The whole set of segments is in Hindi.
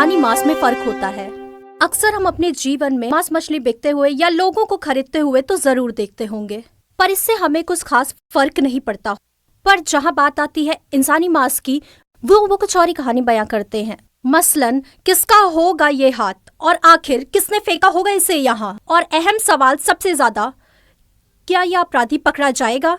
इंसानी मांस में फर्क होता है। अक्सर हम अपने जीवन में मांस मछली बिकते हुए या लोगों को खरीदते हुए तो जरूर देखते होंगे, पर इससे हमें कुछ खास फर्क नहीं पड़ता। पर जहाँ बात आती है इंसानी मांस की, वो कुछ और ही कहानी बयां करते हैं। मसलन किसका होगा ये हाथ, और आखिर किसने फेंका होगा इसे यहाँ, और अहम सवाल सबसे ज्यादा, क्या यह अपराधी पकड़ा जाएगा?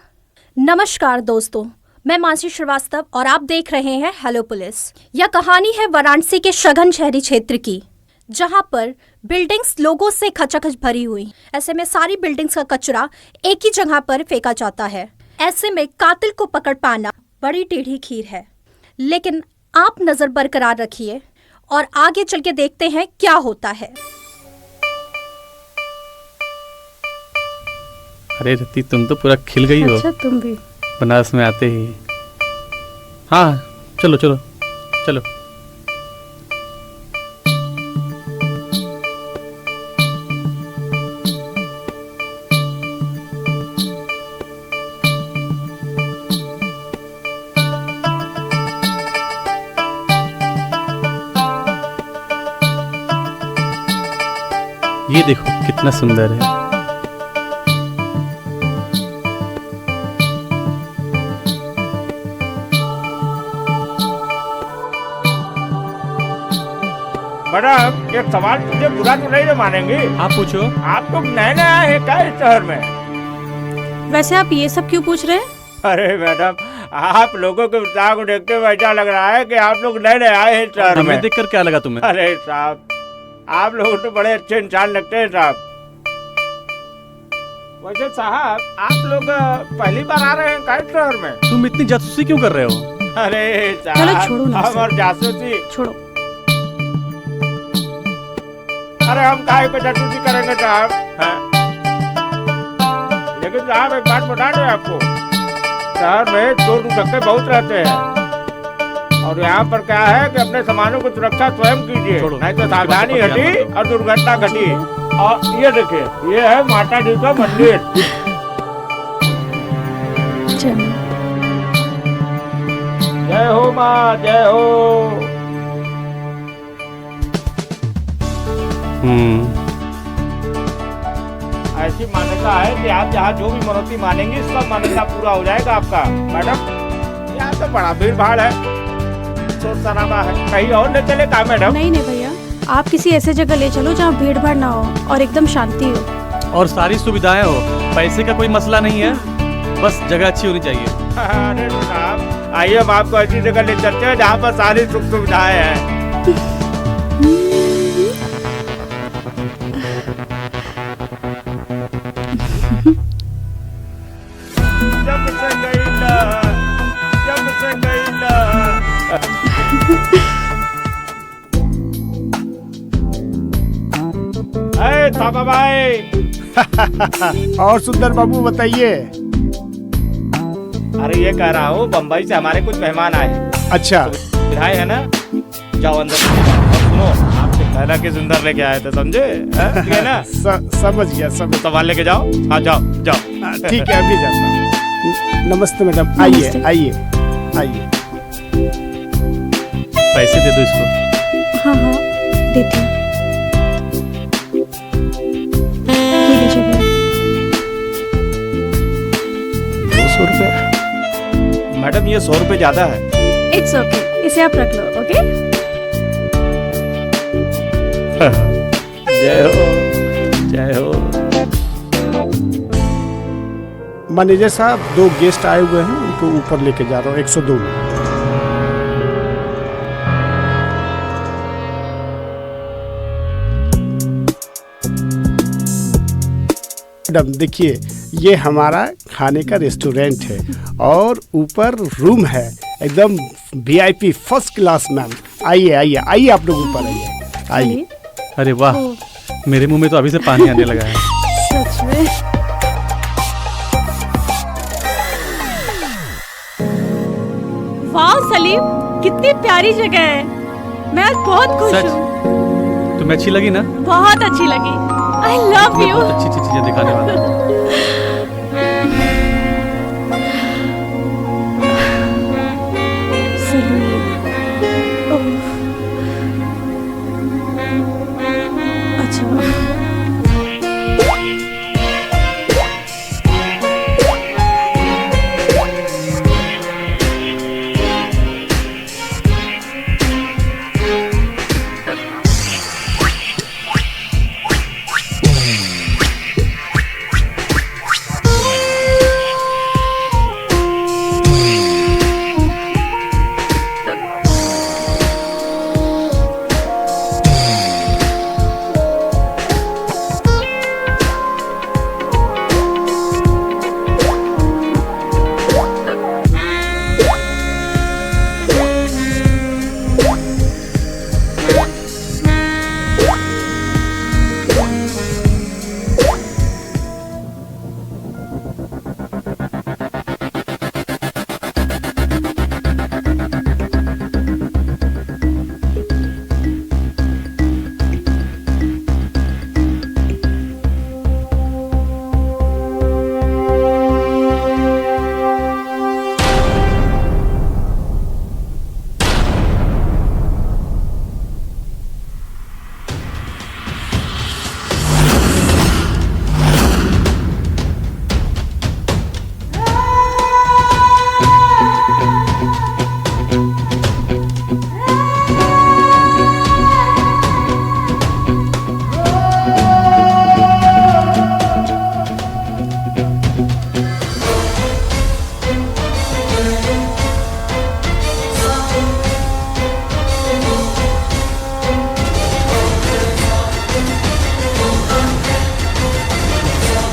नमस्कार दोस्तों, मैं मानसी श्रीवास्तव और आप देख रहे हैं हेलो पुलिस। यह कहानी है वाराणसी के सघन शहरी क्षेत्र की, जहां पर बिल्डिंग्स लोगों से खचाखच भरी हुई। ऐसे में सारी बिल्डिंग्स का कचरा एक ही जगह पर फेंका जाता है। ऐसे में कातिल को पकड़ पाना बड़ी टेढ़ी खीर है। लेकिन आप नजर बरकरार रखिए और आगे चल के देखते हैं क्या होता है। अरे रति, तुम तो पूरा खिल गई हो। अच्छा, तुम भी बनारस में आते ही। हाँ, चलो चलो चलो। ये देखो कितना सुंदर है। मैडम, एक सवाल तुझे बुरा तो नहीं मानेंगे? आप पूछो। आप लोग नए नए आए हैं क्या इस शहर में? वैसे आप ये सब क्यों पूछ रहे हैं? अरे मैडम, आप लोगों के उत्साह को देखते हुए ऐसा लग रहा है कि आप लोग नए नए आए हैं इस शहर में। हमें देखकर क्या लगा तुम्हें? अरे साहब, आप लोग तो बड़े अच्छे इंसान लगते हैं साहब। वैसे साहब, आप लोग पहली बार आ रहे हैं क्या इस शहर में? तुम इतनी जासूसी क्यों कर रहे हो? अरे चलो छोड़ो ना, साहब, और जासूसी छोड़ो। अरे हम काहे को जासूसी करेंगे साहब? हाँ? लेकिन साहब एक बात बता दें आपको, शहर में चोर डकैते बहुत रहते हैं, और यहाँ पर क्या है कि अपने सामानों की सुरक्षा स्वयं कीजिए, नहीं तो सावधानी हटी और दुर्घटना घटी। और ये देखिए, ये है माता जी का मंदिर। जय हो माँ, जय हो। ऐसी मान्यता है कि आप यहाँ जो भी मनौती मानेंगे सब मान्यता पूरा हो जाएगा आपका। मैडम, यहाँ तो बड़ा भीड़ भाड़ है, शोर शराबा है, कहीं और ले चले का मैडम? नहीं नहीं भैया, आप किसी ऐसे जगह ले चलो जहाँ भीड़ भाड़ ना हो और एकदम शांति हो और सारी सुविधाएं हो। पैसे का कोई मसला नहीं है, बस जगह अच्छी होनी चाहिए। अरे साहब, आइए हम आपको ऐसी जगह ले चलते हैं जहाँ पर सारी सुख सुविधाएं हैं। थापा भाई। और सुंदर बाबू बताइए। अरे ये कह रहा हूँ, बम्बई से हमारे कुछ मेहमान आए हैं। अच्छा, सुविधाएं है ना? जाओ अंदर। सुनो, आपसे कहना कि सुंदर लेके आए थे, समझे? ठीक है ना? समझ गया, समझ। सामान लेके जाओ। हाँ, जाओ जाओ। ठीक है, अभी जाता हूँ। नमस्ते मैडम, आइए आइए आइए। पैसे दे दो इसको। हाँ हाँ, देती हूँ। ये लीजिए भैया। 200 रुपये। मैडम, ये 100 रुपये ज्यादा है। इट्स ओके, इसे आप रख लो। ओके। जय हो, जय हो। मैनेजर साहब, 2 गेस्ट आए हुए हैं, उनको ऊपर लेके जा रहा हूँ 102 में। मैडम देखिए, ये हमारा खाने का रेस्टोरेंट है और ऊपर रूम है, एकदम VIP फर्स्ट क्लास। मैम आइए आइए आइए, आप लोग ऊपर आइए आइए। अरे वाह, मेरे मुंह में तो अभी से पानी आने लगा है। सच में। वाह सलीम, कितनी प्यारी जगह है। मैं आज बहुत खुश हूँ। तुम्हें अच्छी लगी ना? बहुत अच्छी लगी। I love you. बहुत अच्छी अच्छी चीजें दिखाने वाला है।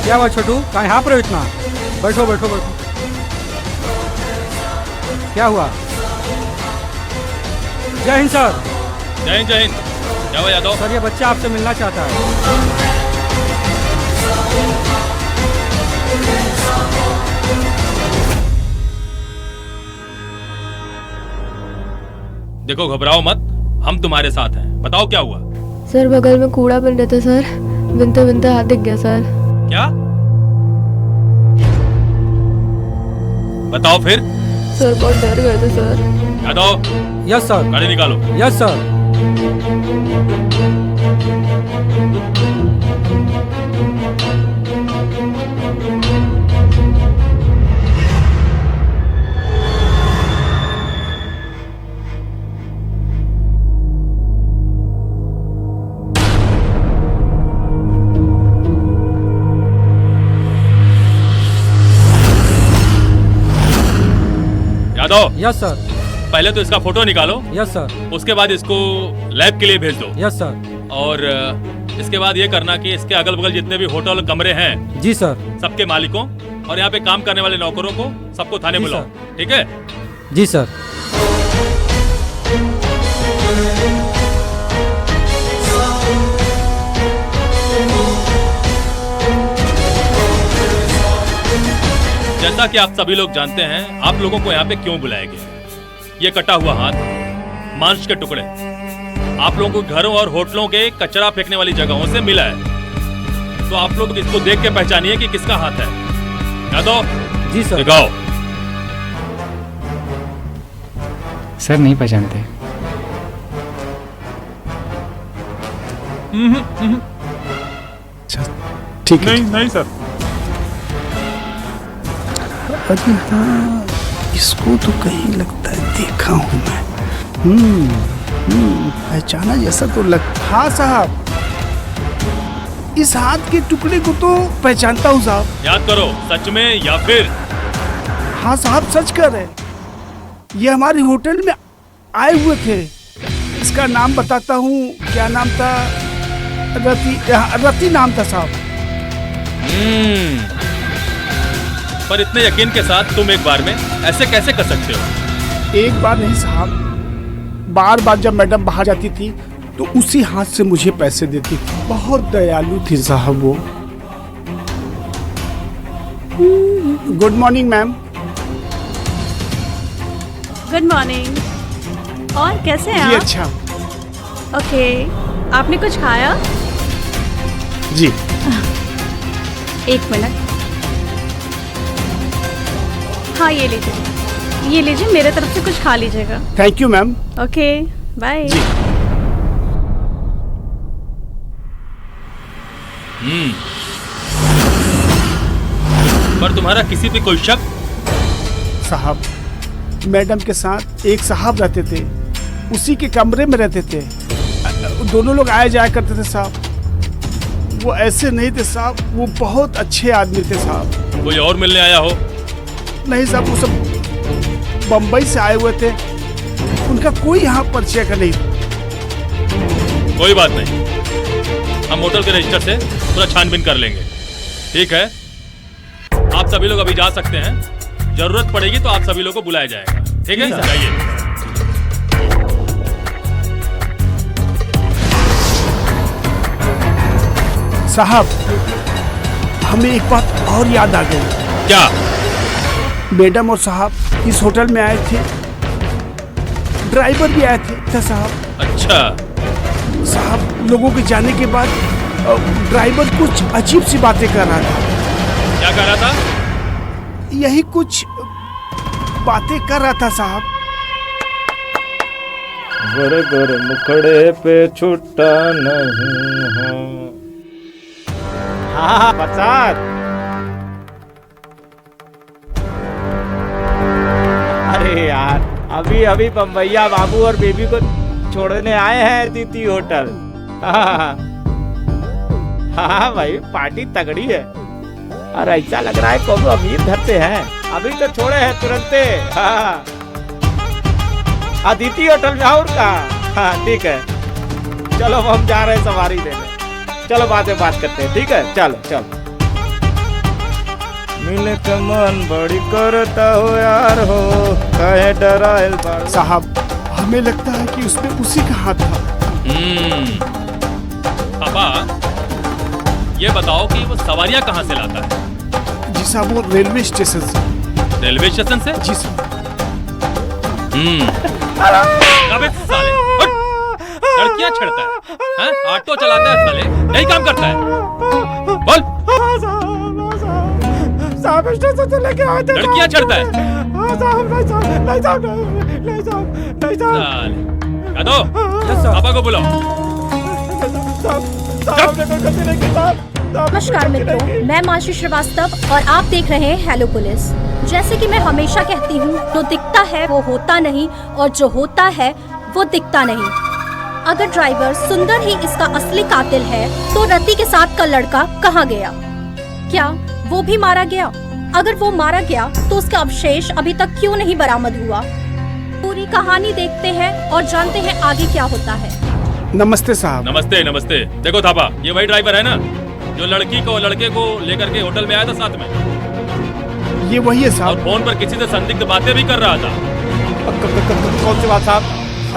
क्या हुआ छोटू, कहाँ यहाँ पर हो इतना? बैठो बैठो बैठो। क्या हुआ? जय हिंद सर। जय हिंद जय हिंद। क्या हुआ यादव? सर ये बच्चा आपसे मिलना चाहता है। देखो घबराओ मत, हम तुम्हारे साथ हैं। बताओ क्या हुआ? सर बगल में कूड़ा बन रहा था सर, बिनते बिनते हाथ दिख गया सर। क्या? बताओ फिर। सर बहुत डर गए थे सर। यादव। Yes sir. गाड़ी निकालो। Yes sir. Yadav. Yes sir. पहले तो इसका फोटो निकालो। Yes sir. उसके बाद इसको लैब के लिए भेज दो। Yes sir. और इसके बाद ये करना कि इसके अगल बगल जितने भी होटल कमरे हैं, जी सर, सबके मालिकों और यहाँ पे काम करने वाले नौकरों को सबको थाने बुलाओ। ठीक है? जी सर। जैसा कि आप सभी लोग जानते हैं, आप लोगों को यहाँ पे क्यों बुलाया गया। ये कटा हुआ हाथ, मांस के टुकड़े आप लोगों को घरों और होटलों के कचरा फेंकने वाली जगहों से मिला है। तो आप लोग इसको देख के पहचानिए कि किसका हाथ है। यादव। जी सर। दिखाओ। सर नहीं पहचानते। ठीक है। नहीं सर। अरे हाँ, इसको तो कहीं लगता है देखा हूँ मैं। पहचाना जैसा तो लगता। हाँ साहब, इस हाथ के टुकड़े को तो पहचानता हूँ साहब। याद करो, सच में या फिर? हाँ साहब सच कर रहे। ये हमारे होटल में आए हुए थे। इसका नाम बताता हूँ। क्या नाम था? रति नाम था साहब। पर इतने यकीन के साथ तुम एक बार में ऐसे कैसे कर सकते हो? एक बार नहीं साहब, बार बार जब मैडम बाहर जाती थी तो उसी हाथ से मुझे पैसे देती थी। बहुत दयालु थी साहब वो। Good morning ma'am. Good morning. और कैसे हैं जी आप? अच्छा। ओके, आपने कुछ खाया? जी। एक मिनट। हाँ ये लीजिए, ये लीजिए, मेरे तरफ से कुछ खा लीजिएगा। Thank you ma'am. Okay bye. पर तुम्हारा किसी पे कोई शक? साहब, मैडम के साथ एक साहब रहते थे, उसी के कमरे में रहते थे। दोनों लोग आया जाया करते थे साहब। वो ऐसे नहीं थे साहब, वो बहुत अच्छे आदमी थे साहब। कोई और मिलने आया हो? नहीं साहब, वो सब बम्बई से आए हुए थे। उनका कोई यहाँ परिचय का नहीं। कोई बात नहीं, हम होटल के रजिस्टर से पूरा छानबीन कर लेंगे। ठीक है, आप सभी लोग अभी जा सकते हैं। जरूरत पड़ेगी तो आप सभी लोग को बुलाया जाएगा। ठीक है, जाइए। साहब, हमें एक बात और याद आ गई। क्या? मैडम और साहब इस होटल में आए थे, ड्राइवर भी आए थे साहब। अच्छा साहब, लोगों के जाने के बाद ड्राइवर कुछ अजीब सी बातें कर रहा था। क्या कर रहा था? यही कुछ बातें कर रहा था साहब। गोरे गोरे मुखड़े पे छुट्टा नहीं हो। हाँ प्रसाद। अरे यार, अभी अभी बम्बैया बाबू और बेबी को छोड़ने आए हैं दीदी होटल। हाँ भाई, पार्टी तगड़ी है और ऐसा लग रहा है को अमीर धरते हैं। अभी तो छोड़े हैं तुरंते। हाँ अदिति होटल में और कहा। हाँ ठीक है, चलो हम जा रहे हैं सवारी लेने। चलो बाद में बात करते हैं। ठीक है, चलो चलो। मिले के मन बड़ी करता हो यार हो, कहे डराइल बाड़। साहब हमें लगता है कि उसमें उसी का हाथ था। पापा ये बताओ कि वो सवारियां कहाँ से लाता है? जी साहब वो रेलवे स्टेशन से। रेलवे स्टेशन से? जी साहब। अबे साले उठ! लड़कियां छेड़ता है, हैं? ऑटो चलाता है साले, यही काम करता है। बोल। साहब स्टेशन से लेके आए थे। लड़कियां छेड़ता है। नहीं साले यादव, पापा को बुलाओ। नमस्कार मित्रों, मैं मानसी श्रीवास्तव और आप देख रहे हैं हेलो पुलिस। जैसे कि मैं हमेशा कहती हूँ, जो दिखता है वो होता नहीं और जो होता है वो दिखता नहीं। अगर ड्राइवर सुंदर ही इसका असली कातिल है तो रति के साथ का लड़का कहाँ गया? क्या वो भी मारा गया? अगर वो मारा गया तो उसका अवशेष अभी तक क्यों नहीं बरामद हुआ? पूरी कहानी देखते हैं और जानते हैं आगे क्या होता है। नमस्ते साहब। नमस्ते नमस्ते। देखो थापा, ये वही ड्राइवर है ना जो लड़की को लड़के को लेकर के होटल में आया था साथ में? ये वही है और साहब। फोन पर किसी से संदिग्ध बातें भी कर रहा था। कौन सी बात साहब?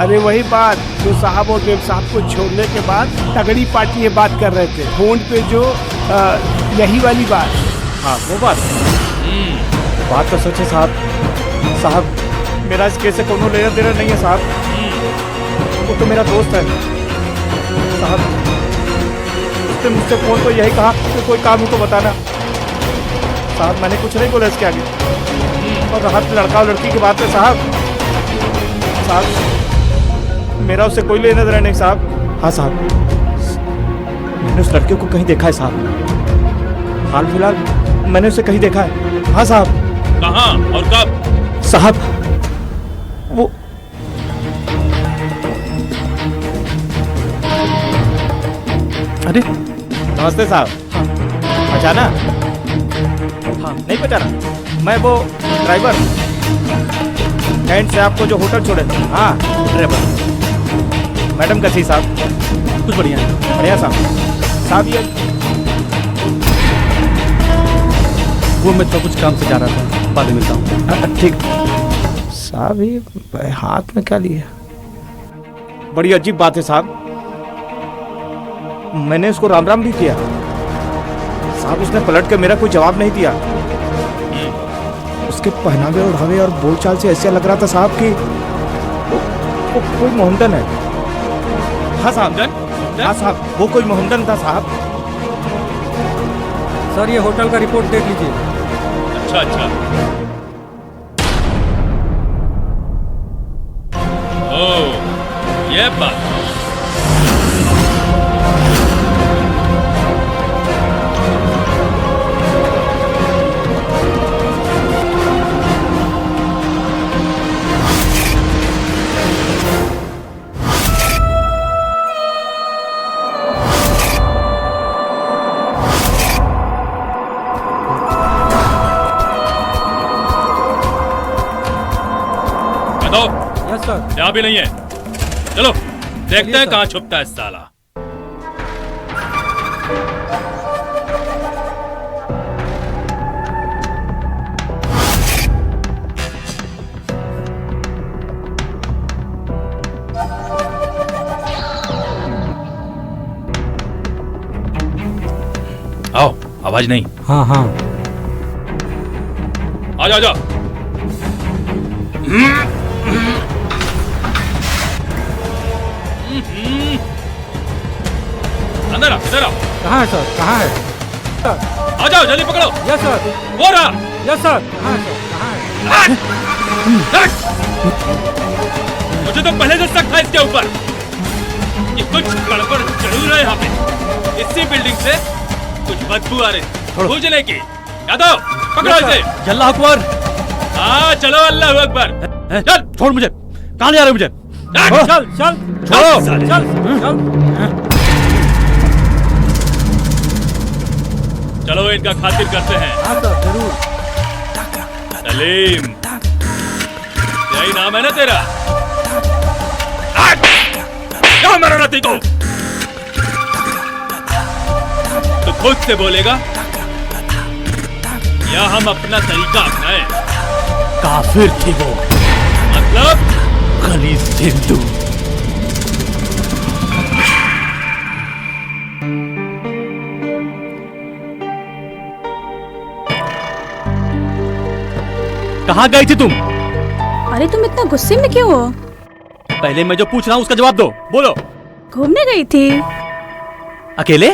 अरे वही बात जो साहब और बेब साहब को छोड़ने के बाद तगड़ी पार्टी ये बात कर रहे थे फोन पे, जो यही वाली बात। हाँ वो बात तो सच है साहब। साहब मेरा इस केस से कोनो लेना देना नहीं है साहब। वो तो मेरा दोस्त है साहब। उसने मुझसे फोन पर यही कहा कि कोई काम हो तो बताना। साहब मैंने कुछ नहीं बोला इसके आगे। और रहा लड़का और लड़की की बात है साहब, मेरा उससे कोई लेना देना नहीं साहब। हाँ साहब, मैंने उस लड़के को कहीं देखा है साहब। हाल फिलहाल मैंने उसे कहीं देखा है। हाँ साहब। कहाँ और कब? साहब वो अरे नमस्ते साहब। पहचाना? हाँ नहीं पहचाना। मैं वो ड्राइवर कैंट से आपको जो होटल छोड़े थे। हाँ ड्राइवर। मैडम कैसी साहब? कुछ बढ़िया है। बढ़िया साहब ये वो मैं तो कुछ काम से जा रहा था, बाद में मिलता हूँ। ठीक साहब। ये हाथ में क्या लिया? बड़ी अजीब बात है साहब। मैंने उसको राम राम भी किया साहब, उसने पलट के मेरा कोई जवाब नहीं दिया। उसके पहनावे ओढ़ावे और बोलचाल से ऐसा लग रहा था साहब कि वो कोई मोहम्मदन है। हाँ साहब। हाँ साहब, वो कोई मोहम्मदन था साहब। सर ये होटल का रिपोर्ट देख लीजिए। अच्छा अच्छा। ओह ये बात। Yes sir. यहाँ भी नहीं है। चलो देखते हैं कहाँ छुपता है साला। आओ, आवाज नहीं। हाँ हाँ। आजा आजा। अंदर आ, इधर आओ। कहाँ है सर? कहाँ है? आ जाओ जल्दी पकड़ो। Yes sir. वो रहा। Yes sir. कहाँ है सर? कहाँ है? मुझे तो पहले से शक था इसके ऊपर कि कुछ गड़बड़ जरूर है यहाँ पे। इसी बिल्डिंग से कुछ बदबू आ रही बुझने की। यादव पकड़ो इसे। अल्लाह अकबर। हाँ चलो अल्लाह अकबर। चल छोड़ मुझे। कहाँ ले जा रहे हो मुझे? चल चल छोड़ो। चल चल। चलो इनका खातिर करते हैं। हाँ सर जरूर। सलीम यही नाम है ना तेरा? क्या मारा रती को? तू खुद से बोलेगा या हम अपना तरीका अपनाएं? काफिर थी वो, मतलब खलीस हिंदू। कहाँ गई थी तुम? अरे तुम इतना गुस्से में क्यों हो? पहले मैं जो पूछ रहा हूँ उसका जवाब दो, बोलो। घूमने गई थी? अकेले?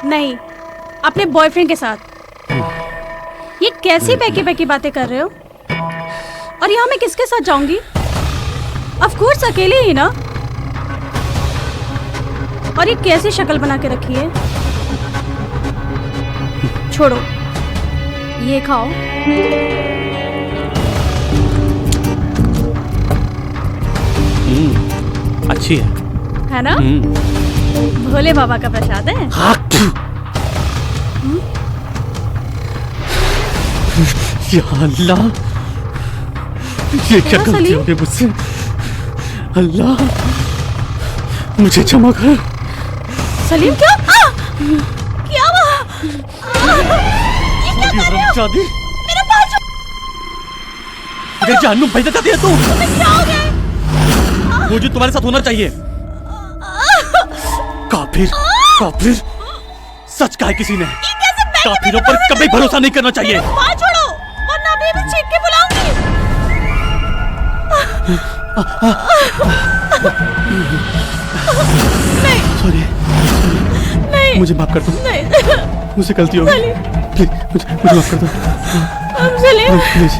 नहीं, अपने बॉयफ्रेंड के साथ। ये कैसी बहकी बहकी बातें कर रहे हो? और यहाँ मैं किसके साथ जाऊंगी? ऑफ कोर्स अकेले ही ना। और ये कैसी शक्ल बना के रखी है? छोड़ो, ये खाओ। अच्छी है। है ना? भोले बाबा का प्रसाद है। या अल्लाह, ये क्या गलती सलीम? हो गई मुझसे? अल्लाह मुझे क्षमा कर। सलीम क्या? क्या हुआ? ये क्या कर रहे हो? मेरा पास अगर जहन्नुम भेजना चाहती है तू, क्या हो गया? वो जो तुम्हारे साथ होना चाहिए। काफिर, काफिर, सच कहा है किसी ने। काफिरों पर कभी भरोसा नहीं करना चाहिए। बात छोड़ो, वरना अभी मैं चीख के बुलाऊंगी। नहीं, सॉरी, नहीं, मुझे माफ कर दो। नहीं, मुझसे गलती हो गई। प्लीज मुझे माफ कर दो। सलीम, प्लीज।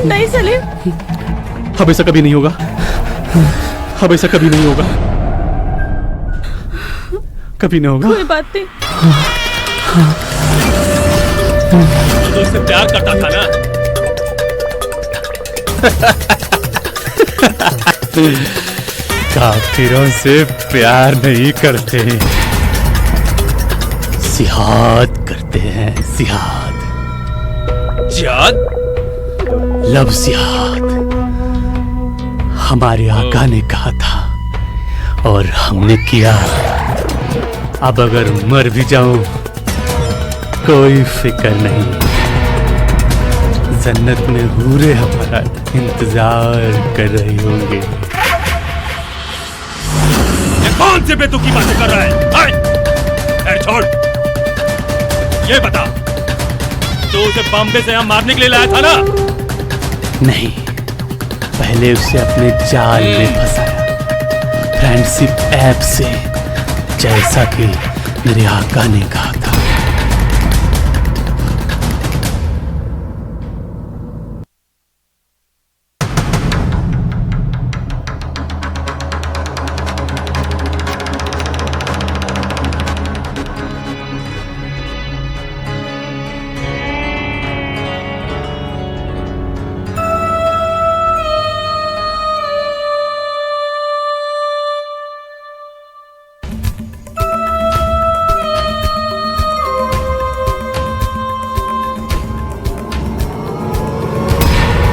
नहीं सलीम। अब ऐसा कभी नहीं होगा। अब ऐसा कभी नहीं होगा। कभी नहीं होगा। कोई बात नहीं। तो उससे प्यार करता था ना? काफिरों से प्यार नहीं करते, जिहाद करते हैं। जिहाद, जिहाद? लफ्ज़ जिहाद हमारे आका ने कहा था और हमने किया। अब अगर मर भी जाऊं कोई फिक्र नहीं, जन्नत में हूरे हमारा इंतजार कर रही होंगे। ये कौन सी बेतुकी बातें कर रहा है? खैर छोड़, ये बता, तो उसे बॉम्बे से यहाँ मारने के लिए लाया था ना? नहीं, पहले उसे अपने जाल में फंसाया, फ्रेंडशिप ऐप से, जैसा कि मेरे आका ने कहा था।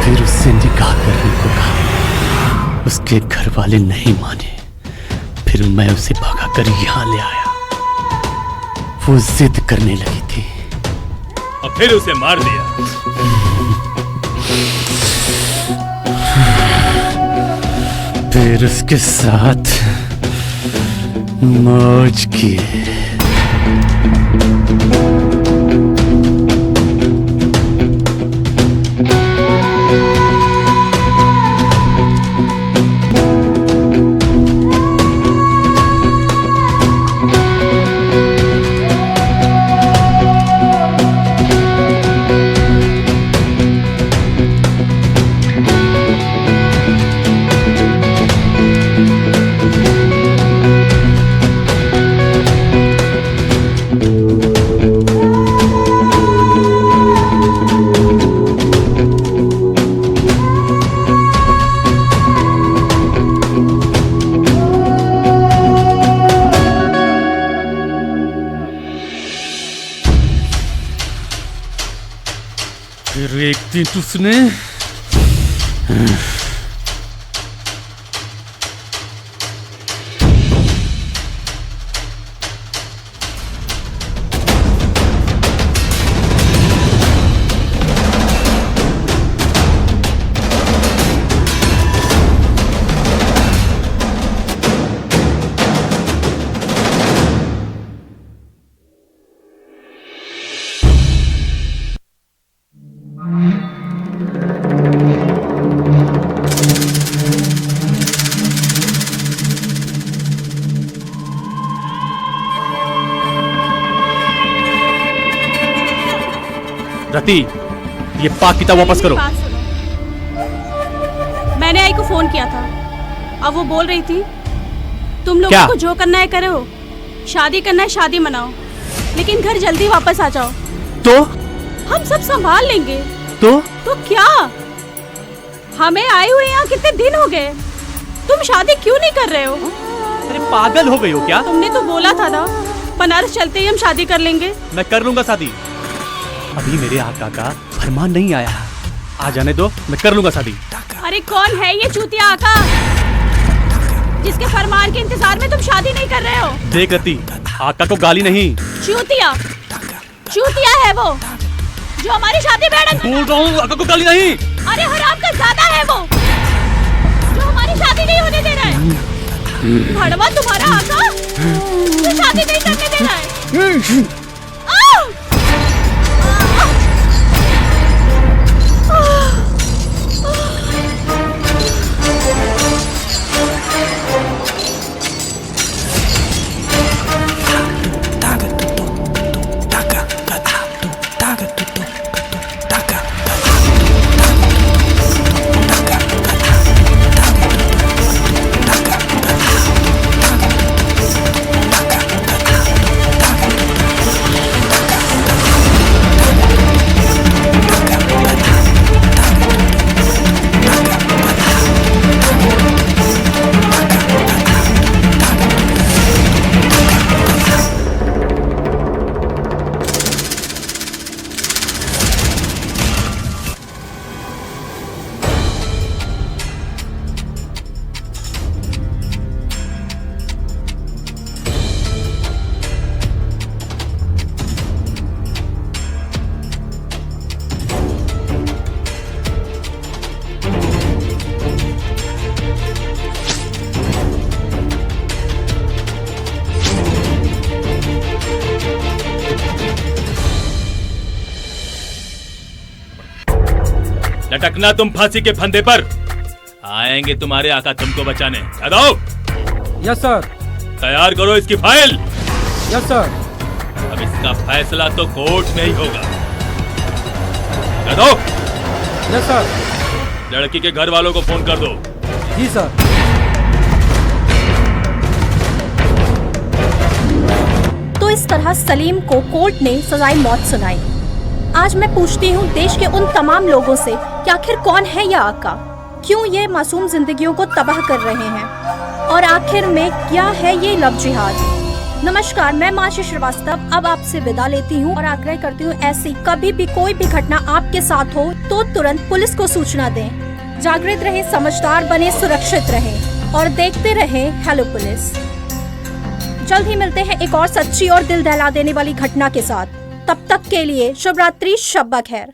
फिर उससे निकाह करने को कहा, उसके घर वाले नहीं माने। फिर मैं उसे भगा कर यहाँ ले आया। वो जिद करने लगी थी और फिर उसे मार दिया। फिर उसके साथ मौज किए। फिर एक दिन उसने रति, ये पाक किताब वापस करो। बात सुनो। मैंने आई को फोन किया था, अब वो बोल रही थी तुम लोगों को जो करना है करो, शादी करना है शादी मनाओ, लेकिन घर जल्दी वापस आ जाओ। तो हम सब संभाल लेंगे। तो क्या? हमें आए हुए यहाँ कितने दिन हो गए, तुम शादी क्यों नहीं कर रहे हो? अरे पागल हो गई हो क्या? तुमने तो बोला था ना बनारस चलते ही हम शादी कर लेंगे। मैं कर लूंगा शादी, अभी मेरे आका का फरमान नहीं आया, आ जाने दो, मैं कर लूंगा शादी। अरे कौन है ये चूतिया आका जिसके फरमान के इंतजार में तुम शादी नहीं कर रहे हो? देख रति, आका को गाली नहीं। चूतिया है वो जो हमारी शादी में अड़ंगा। बोल रहा हूँ, आका को गाली नहीं। अरे हराम का ज़्यादा है वो जो हमारी शादी नहीं होने दे रहा है। भड़वा तुम्हारा आका जो शादी नहीं करने दे रहा है। लटकना तुम फांसी के फंदे पर, आएंगे तुम्हारे आका तुमको बचाने। Yadav, yes sir. तैयार करो इसकी फाइल। Yes sir. अब इसका फैसला तो कोर्ट में ही होगा। यादव। Yes sir. लड़की के घर वालों को फोन कर दो। जी सर। तो इस तरह सलीम को कोर्ट ने सजाए मौत सुनाई। आज मैं पूछती हूँ देश के उन तमाम लोगों से कि आखिर कौन है यह आका, क्यों ये मासूम जिंदगियों को तबाह कर रहे हैं, और आखिर में क्या है ये लव जिहाद। नमस्कार, मैं माशी श्रीवास्तव अब आपसे विदा लेती हूँ और आग्रह करती हूँ ऐसी कभी भी कोई भी घटना आपके साथ हो तो तुरंत पुलिस को सूचना दें। जागृत रहे, समझदार बने, सुरक्षित रहें और देखते रहें हेलो पुलिस। जल्द ही मिलते हैं एक और सच्ची और दिल दहला देने वाली घटना के साथ। तब तक के लिए शुभ रात्रि, शब्बा खैर।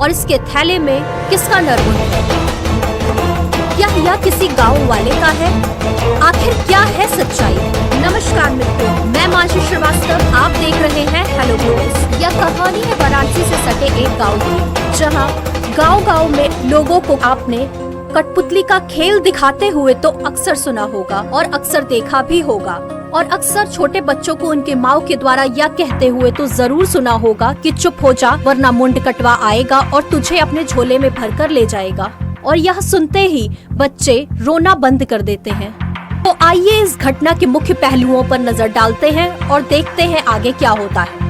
और इसके थैले में किसका नरमुंड है? क्या यह किसी गांव वाले का है? आखिर क्या है सच्चाई? नमस्कार मित्रों, मैं माशी श्रीवास्तव, आप देख रहे हैं हेलो पुलिस। यह कहानी है वाराणसी से सटे एक गांव की, जहां गांव-गांव में लोगों को आपने कठपुतली का खेल दिखाते हुए तो अक्सर सुना होगा और अक्सर देखा भी होगा, और अक्सर छोटे बच्चों को उनके माँ के द्वारा यह कहते हुए तो जरूर सुना होगा कि चुप हो जा वरना मुंड कटवा आएगा और तुझे अपने झोले में भरकर ले जाएगा। और यह सुनते ही बच्चे रोना बंद कर देते हैं। तो आइए इस घटना के मुख्य पहलुओं पर नजर डालते हैं और देखते हैं आगे क्या होता है।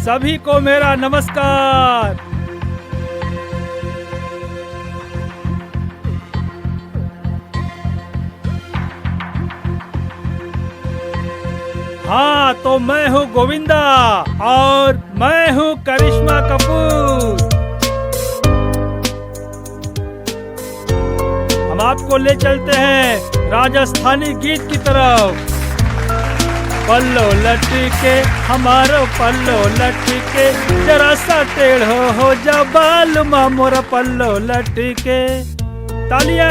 सभी को मेरा नमस्कार। हाँ, तो मैं हूँ गोविंदा और मैं हूँ करिश्मा कपूर। हम आपको ले चलते हैं राजस्थानी गीत की तरफ। पल्लो लटके हमारो पल्लो लटके, जरा सा टेढ़ो हो जा बाल मोरा पल्लो लटके। तालियां।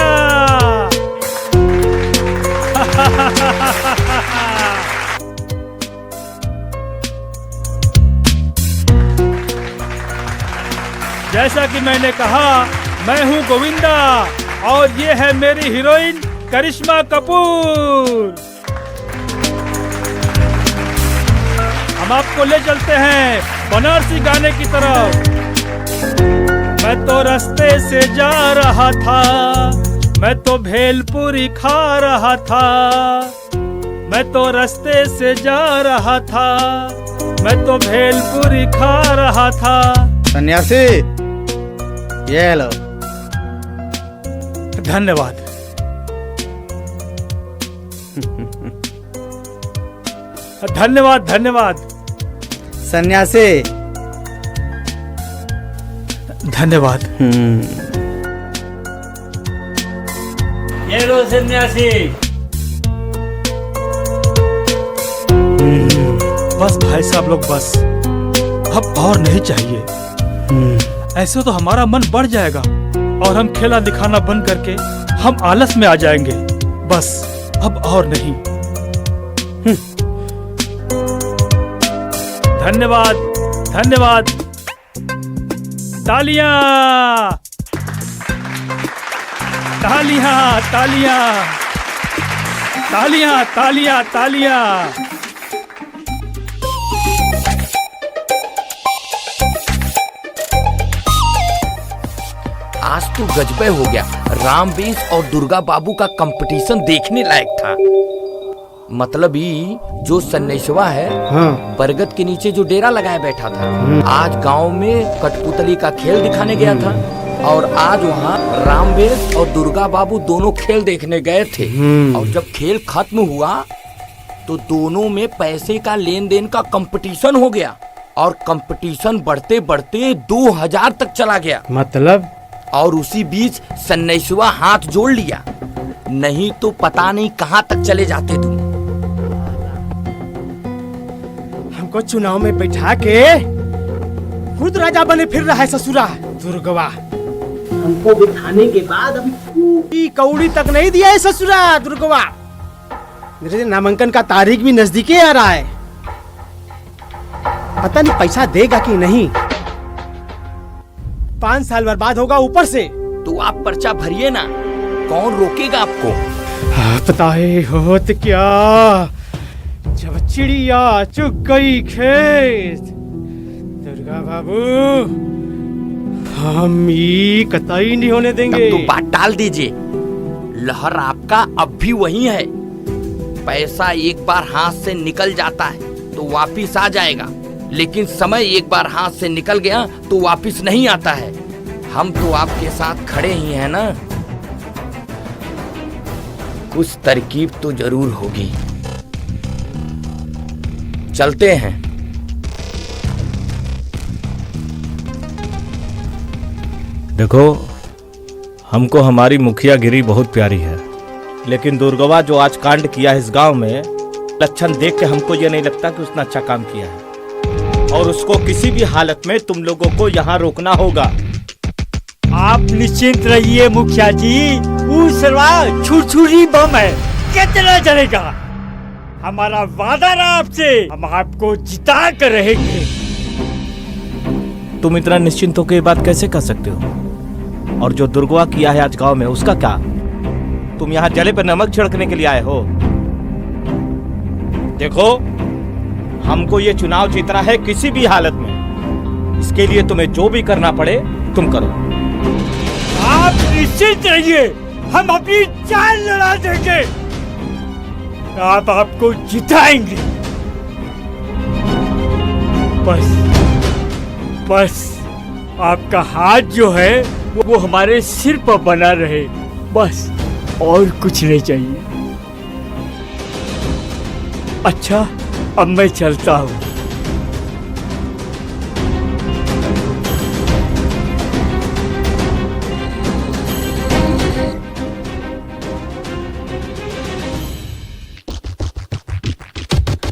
जैसा कि मैंने कहा, मैं हूँ गोविंदा और ये है मेरी हीरोइन करिश्मा कपूर। हम आपको ले चलते हैं बनारसी गाने की तरफ। मैं तो रास्ते से जा रहा था, मैं तो भेलपुरी खा रहा था। मैं तो रास्ते से जा रहा था, मैं तो भेलपुरी खा रहा था। सन्यासी, ये लो। धन्यवाद। धन्यवाद धन्यवाद। सन्यासी, धन्यवाद। ये लो सन्यासी। बस भाई साहब लोग, बस अब और नहीं चाहिए। ऐसे तो हमारा मन बढ़ जाएगा और हम खेला दिखाना बंद करके हम आलस में आ जाएंगे। बस अब और नहीं। धन्यवाद धन्यवाद। तालियां तालियां तालियां तालियां तालियां तालियां। आज तो गजबे हो गया। रामवेश और दुर्गा बाबू का कंपटीशन देखने लायक था। मतलब ही जो सन्नेशवा है, हाँ। बरगद के नीचे जो डेरा लगाए बैठा था, आज गांव में कठपुतली का खेल दिखाने गया था और आज वहाँ रामवेश और दुर्गा बाबू दोनों खेल देखने गए थे। और जब खेल खत्म हुआ तो दोनों में पैसे का लेन देन का कंपटीशन हो गया और कंपटीशन बढ़ते बढ़ते 2000 तक चला गया। मतलब? और उसी बीच सन्नेशवा हाथ जोड़ लिया, नहीं तो पता नहीं कहाँ तक चले जाते तुम। हमको चुनाव में बैठा के खुद राजा बने फिर रहा है ससुरा दुर्गवा। हमको बिठाने के बाद अभी पूरी कौड़ी तक नहीं दिया है ससुरा दुर्गवा। मेरे नामांकन का तारीख भी नजदीक आ रहा है, पता नहीं पैसा देगा कि नहीं। 5 साल बर्बाद होगा ऊपर से। तो आप पर्चा भरिए ना, कौन रोकेगा आपको। पता है होत क्या, जब चिड़िया चुग गई खेत, दुर्गा बाबू हम ही कतई नहीं होने देंगे। तब तो बात टाल दीजिए, लहर आपका अब भी वही है। पैसा एक बार हाथ से निकल जाता है तो वापिस आ जाएगा, लेकिन समय एक बार हाथ से निकल गया तो वापिस नहीं आता है। हम तो आपके साथ खड़े ही हैं ना। कुछ तरकीब तो जरूर होगी, चलते हैं। देखो, हमको हमारी मुखियागिरी बहुत प्यारी है, लेकिन दुर्गवा जो आज कांड किया है इस गांव में, लक्षण देख के हमको ये नहीं लगता कि उसने अच्छा काम किया है और उसको किसी भी हालत में तुम लोगों को यहाँ रोकना होगा। आप निश्चिंत रहिए मुखिया जी, वो छुरछुरी बम है, कितना चलेगा। हमारा वादा रहा आपसे, हम आपको जिता कर रहेंगे। तुम इतना निश्चिंत होकर ये बात कैसे कर सकते हो? और जो दुर्गवा किया है आज गांव में उसका क्या? तुम यहाँ जले पे नमक छिड़कने के लिए आए हो? देखो, हमको ये चुनाव जीतना है किसी भी हालत में। इसके लिए तुम्हें जो भी करना पड़े तुम करो। आप निश्चित रहिए, हम अपनी जान लड़ा देंगे। आप आपको जिताएंगे। बस आपका हाथ जो है वो हमारे सिर पर बना रहे, बस, और कुछ नहीं चाहिए। अच्छा, अब मैं चलता हूँ।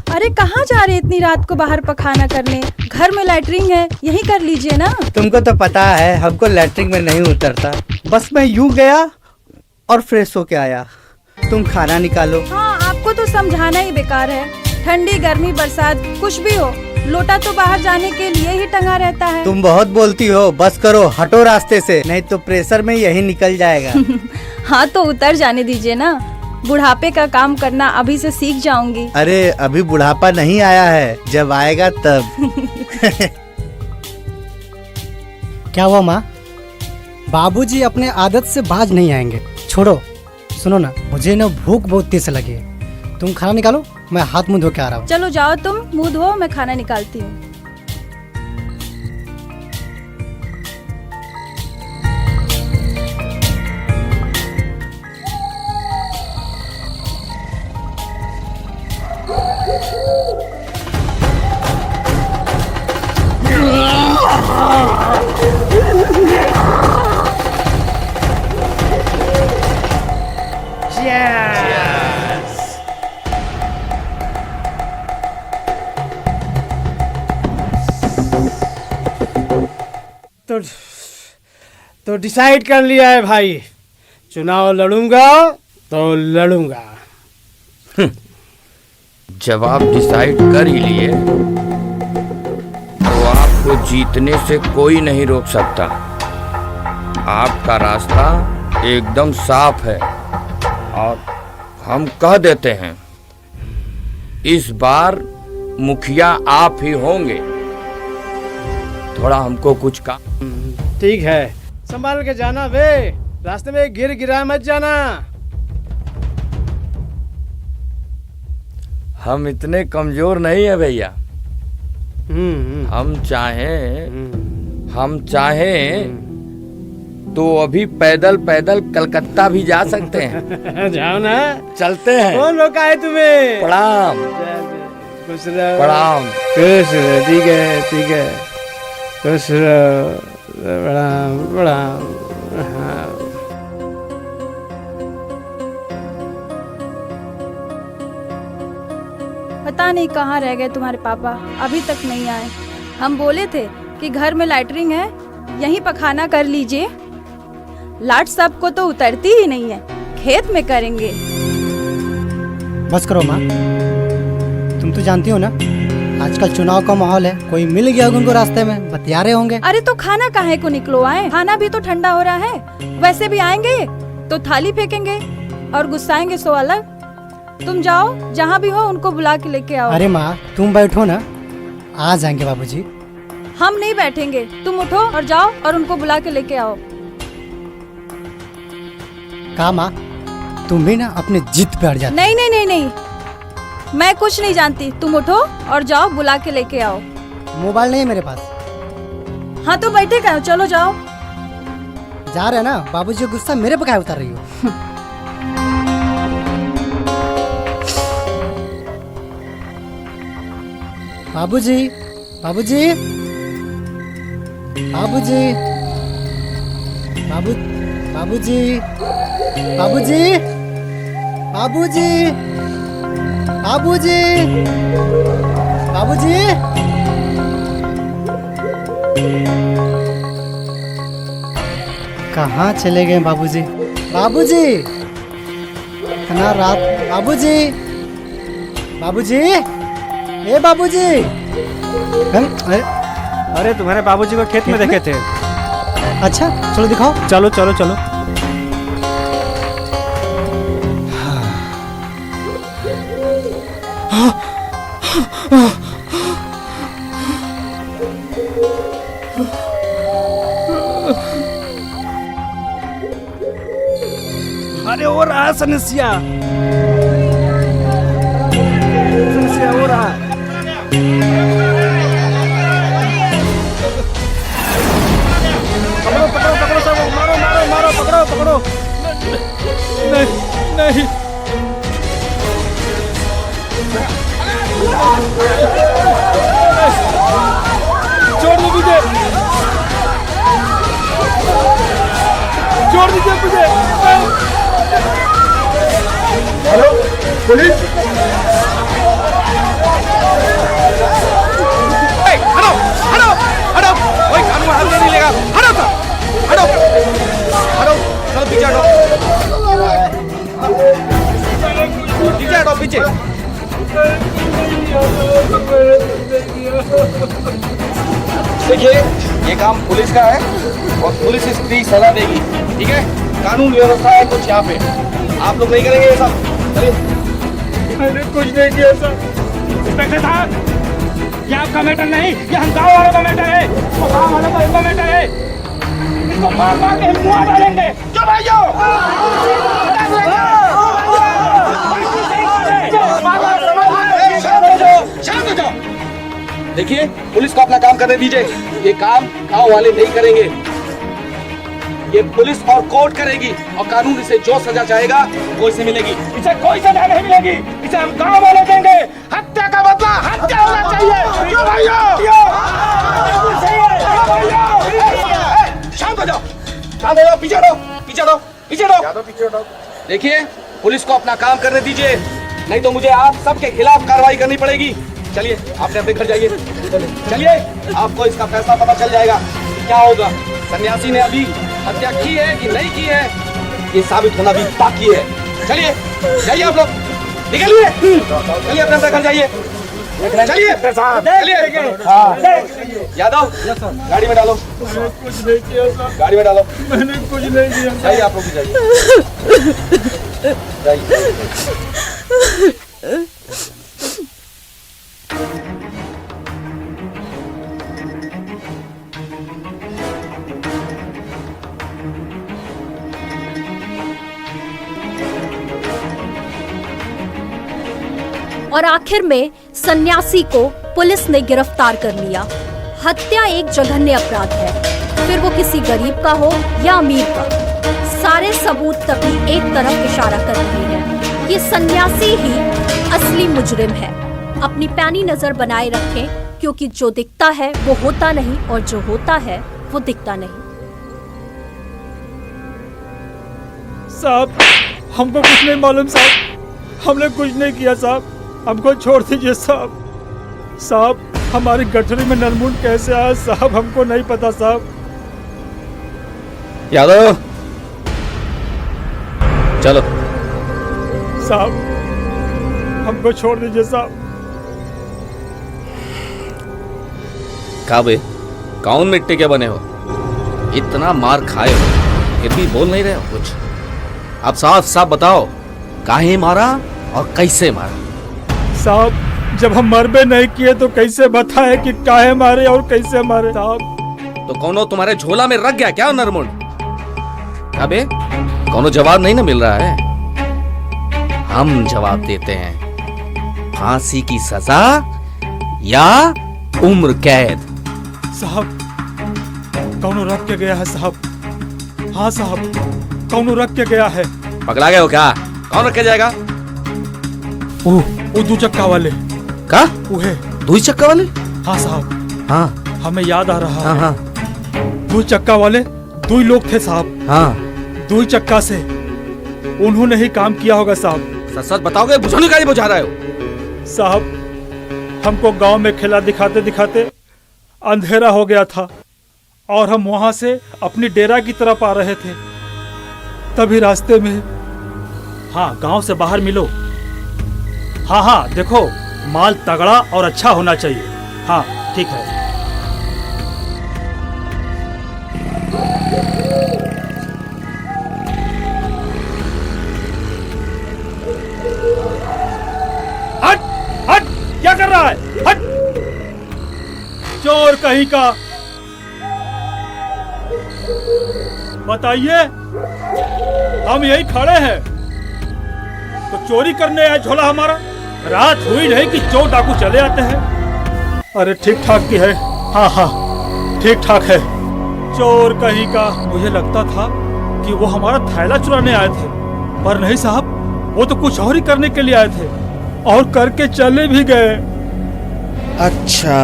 अरे कहाँ जा रहे इतनी रात को बाहर पखाना करने? घर में लैट्रिन है, यही कर लीजिए ना। तुमको तो पता है हमको लैट्रिन में नहीं उतरता। बस मैं यूं गया और फ्रेश होके आया। तुम खाना निकालो। हाँ, आपको तो समझाना ही बेकार है। ठंडी गर्मी बरसात कुछ भी हो, लोटा तो बाहर जाने के लिए ही टंगा रहता है। तुम बहुत बोलती हो, बस करो, हटो रास्ते से, नहीं तो प्रेशर में यही निकल जाएगा। हाँ तो उतर जाने दीजिए ना। बुढ़ापे का काम करना अभी से सीख जाऊंगी। अरे अभी बुढ़ापा नहीं आया है, जब आएगा तब। क्या हुआ माँ? बाबूजी अपने आदत से बाज नहीं आएंगे। छोड़ो, सुनो ना, मुझे ना भूख बहुत तेज लगी है। तुम खाना निकालो, मैं हाथ मुंह धो के आ रहा हूँ। चलो जाओ, तुम मुंह धो, मैं खाना निकालती हूँ। तो डिसाइड कर लिया है भाई, चुनाव लड़ूंगा तो लड़ूंगा। जब आप डिसाइड कर ही लिए तो आपको जीतने से कोई नहीं रोक सकता। आपका रास्ता एकदम साफ है और हम कह देते हैं, इस बार मुखिया आप ही होंगे। थोड़ा हमको कुछ काम। ठीक है, संभाल के जाना बे, रास्ते में गिर गिरा मत जाना। हम इतने कमजोर नहीं है भैया। हम चाहें तो अभी पैदल पैदल कलकत्ता भी जा सकते हैं। जाओ ना, चलते हैं। कौन रोका है तुम्हें? प्रणाम। खुश रहो। प्रणाम। खुश रहो। ठीक है, ठीक है, खुश रहो। प्रणाम प्रणाम। हाँ। पता नहीं कहाँ रह गए तुम्हारे पापा, अभी तक नहीं आए। हम बोले थे कि घर में लैट्रिन है, यहीं पखाना कर लीजिए। लाट सबको तो उतरती ही नहीं है, खेत में करेंगे। बस करो माँ, तुम तो जानती हो ना, आजकल चुनाव का माहौल है, कोई मिल गया उनको रास्ते में, बतिया रहे होंगे। अरे तो खाना काहे को निकलो आए? खाना भी तो ठंडा हो रहा है। वैसे भी आएंगे तो थाली फेंकेंगे और गुस्साएंगे सो अलग। तुम जाओ, जहाँ भी हो उनको बुला के लेके आओ। अरे माँ तुम बैठो ना, आ जाएंगे बाबूजी। हम नहीं बैठेंगे, तुम उठो और जाओ और उनको बुला के लेके आओ। कहा माँ, तुम भी ना अपने जिद पे अड़ जाते। नहीं नहीं नहीं नहीं, मैं कुछ नहीं जानती। तुम उठो और जाओ, बुला के लेके आओ। मोबाइल नहीं है मेरे पास। हाँ तो बैठे कहो, चलो जाओ। जा रहे ना, बाबूजी का गुस्सा मेरे पे काहे उतार रही हो? बाबूजी, बाबूजी, बाबूजी, बाबू, बाबूजी, बाबूजी, बाबूजी, बाबूजी, बाबूजी। कहाँ चले गए बाबूजी? बाबूजी, इतना रात। बाबूजी, बाबूजी, ए बाबूजी। अरे तुम्हारे बाबूजी को खेत में देखे थे। अच्छा चलो दिखाओ। चलो चलो चलो। अरे हो रहा है सनसिया, सनसिया हो रहा है। पकड़ो पकड़ो पकड़ो सब, मारो मारो मारो, पकड़ो पकड़ो। नहीं नहीं, छोड़ दो मुझे, छोड़ दीजिए मुझे। हेलो पुलिस, हटो हटो हटो, कोई कानून हाथ में नहीं लेगा, हटो सर, हटो हटो, चलो पीछे हटो, पीछे हटो पीछे। देखिए ये काम पुलिस का है और पुलिस इसकी सलाह देगी, ठीक है? कानून व्यवस्था है कुछ यहाँ पे, आप लोग नहीं करेंगे ये सब। चलिए। मैंने कुछ नहीं किया सर। इंस्पेक्टर साहब, ये आपका मैटर नहीं, ये हम गाँव वालों का मैटर है, वो गाँव वालों का इनका मैटर है। इसको मार मार के मुँह डालेंगे। जो भाइयों, शांत हो जाओ। देखिए पुलिस को अपना काम करने दीजिए, ये काम गाँव वाले नहीं करेंगे, ये पुलिस और कोर्ट करेगी और कानून इसे जो सजा चाहेगा वो इसे मिलेगी। इसे कोई सजा नहीं मिलेगी, इसे हम गाँव वाले देंगे। हत्या का बदला हत्या होना चाहिए। क्यों भाइयों? शांत हो जाओ, शांत हो जाओ, पीछे हटो, पीछे हटो, पीछे हटो। देखिए पुलिस को अपना काम करने दीजिए, नहीं तो मुझे आप सबके खिलाफ कार्रवाई करनी पड़ेगी। चलिए आपने अपने घर जाइए, चलिए, आपको इसका फैसला पता चल जाएगा क्या होगा। सन्यासी ने अभी हत्या की है कि नहीं की है ये साबित होना भी बाकी है। चलिए जाइए आप लोग, निकलिए, चलिए अपने घर जाइए, चलिए चलिए। हाँ यादव, गाड़ी में डालो, कुछ नहीं किया सर, गाड़ी में डालो, मैंने कुछ नहीं किया। जाइए आप लोग भी जाइए, जाइए। और आखिर में सन्यासी को पुलिस ने गिरफ्तार कर लिया। हत्या एक जघन्य अपराध है, फिर वो किसी गरीब का हो या अमीर का। सारे सबूत तभी एक तरफ इशारा कर रहे हैं, ये सन्यासी ही असली मुजरिम है। अपनी पैनी नजर बनाए रखें, क्योंकि जो दिखता है वो होता नहीं और जो होता है वो दिखता नहीं। साहब हमको कुछ नहीं मालूम साहब, हमने कुछ नहीं किया साहब, हमको छोड़ दीजिए साहब। साहब हमारी गठरी में नरमुंड कैसे आया साहब, हमको नहीं पता साहब। यादव चलो साहब, हमको छोड़ दीजिए साहब। काबे कौन मिट्टी के बने हो, इतना मार खाए हो फिर भी बोल नहीं रहे हो कुछ। अब साफ साफ बताओ काहे मारा और कैसे मारा। साहब जब हम मरबे नहीं किए तो कैसे बताए कि काहे मारे और कैसे मारे साहब। तो कौनो तुम्हारे झोला में रख गया क्या नरमुंड? अबे कौनो जवाब नहीं ना मिल रहा है, हम जवाब देते हैं, फांसी की सजा या उम्र कैद। साहब कौनो रख के गया है साहब। हाँ साहब कौनो रख के गया है। पकड़ा गए हो क्या? कौन रख के जाएगा? वो 2 चक्का वाले का? वो है 2 चक्का वाले? हाँ साहब। हाँ हमें याद आ रहा हाँ, है। हाँ 2 चक्का वाले 2 लोग थे साहब। हाँ 2 चक्का से उन्होंने ही काम किया होगा साहब। सच सच बताओगे, बुझाने का बुझा रहे हो साहब? हमको गांव में खेला दिखाते दिखाते अंधेरा हो गया था और हम वहां से अपनी डेरा की तरफ आ रहे थे, तभी रास्ते में। हाँ गांव से बाहर मिलो। हाँ हाँ देखो माल तगड़ा और अच्छा होना चाहिए। हाँ ठीक है। कहीं का, बताइए। हम यही खड़े हैं तो चोरी करने आए झोला हमारा? रात हुई नहीं कि चोर डाकू चले आते हैं। अरे ठीक ठाक की है, हाँ हाँ ठीक ठाक है। चोर कहीं का। मुझे लगता था कि वो हमारा थैला चुराने आए थे, पर नहीं साहब, वो तो कुछ और ही करने के लिए आए थे और करके चले भी गए। अच्छा,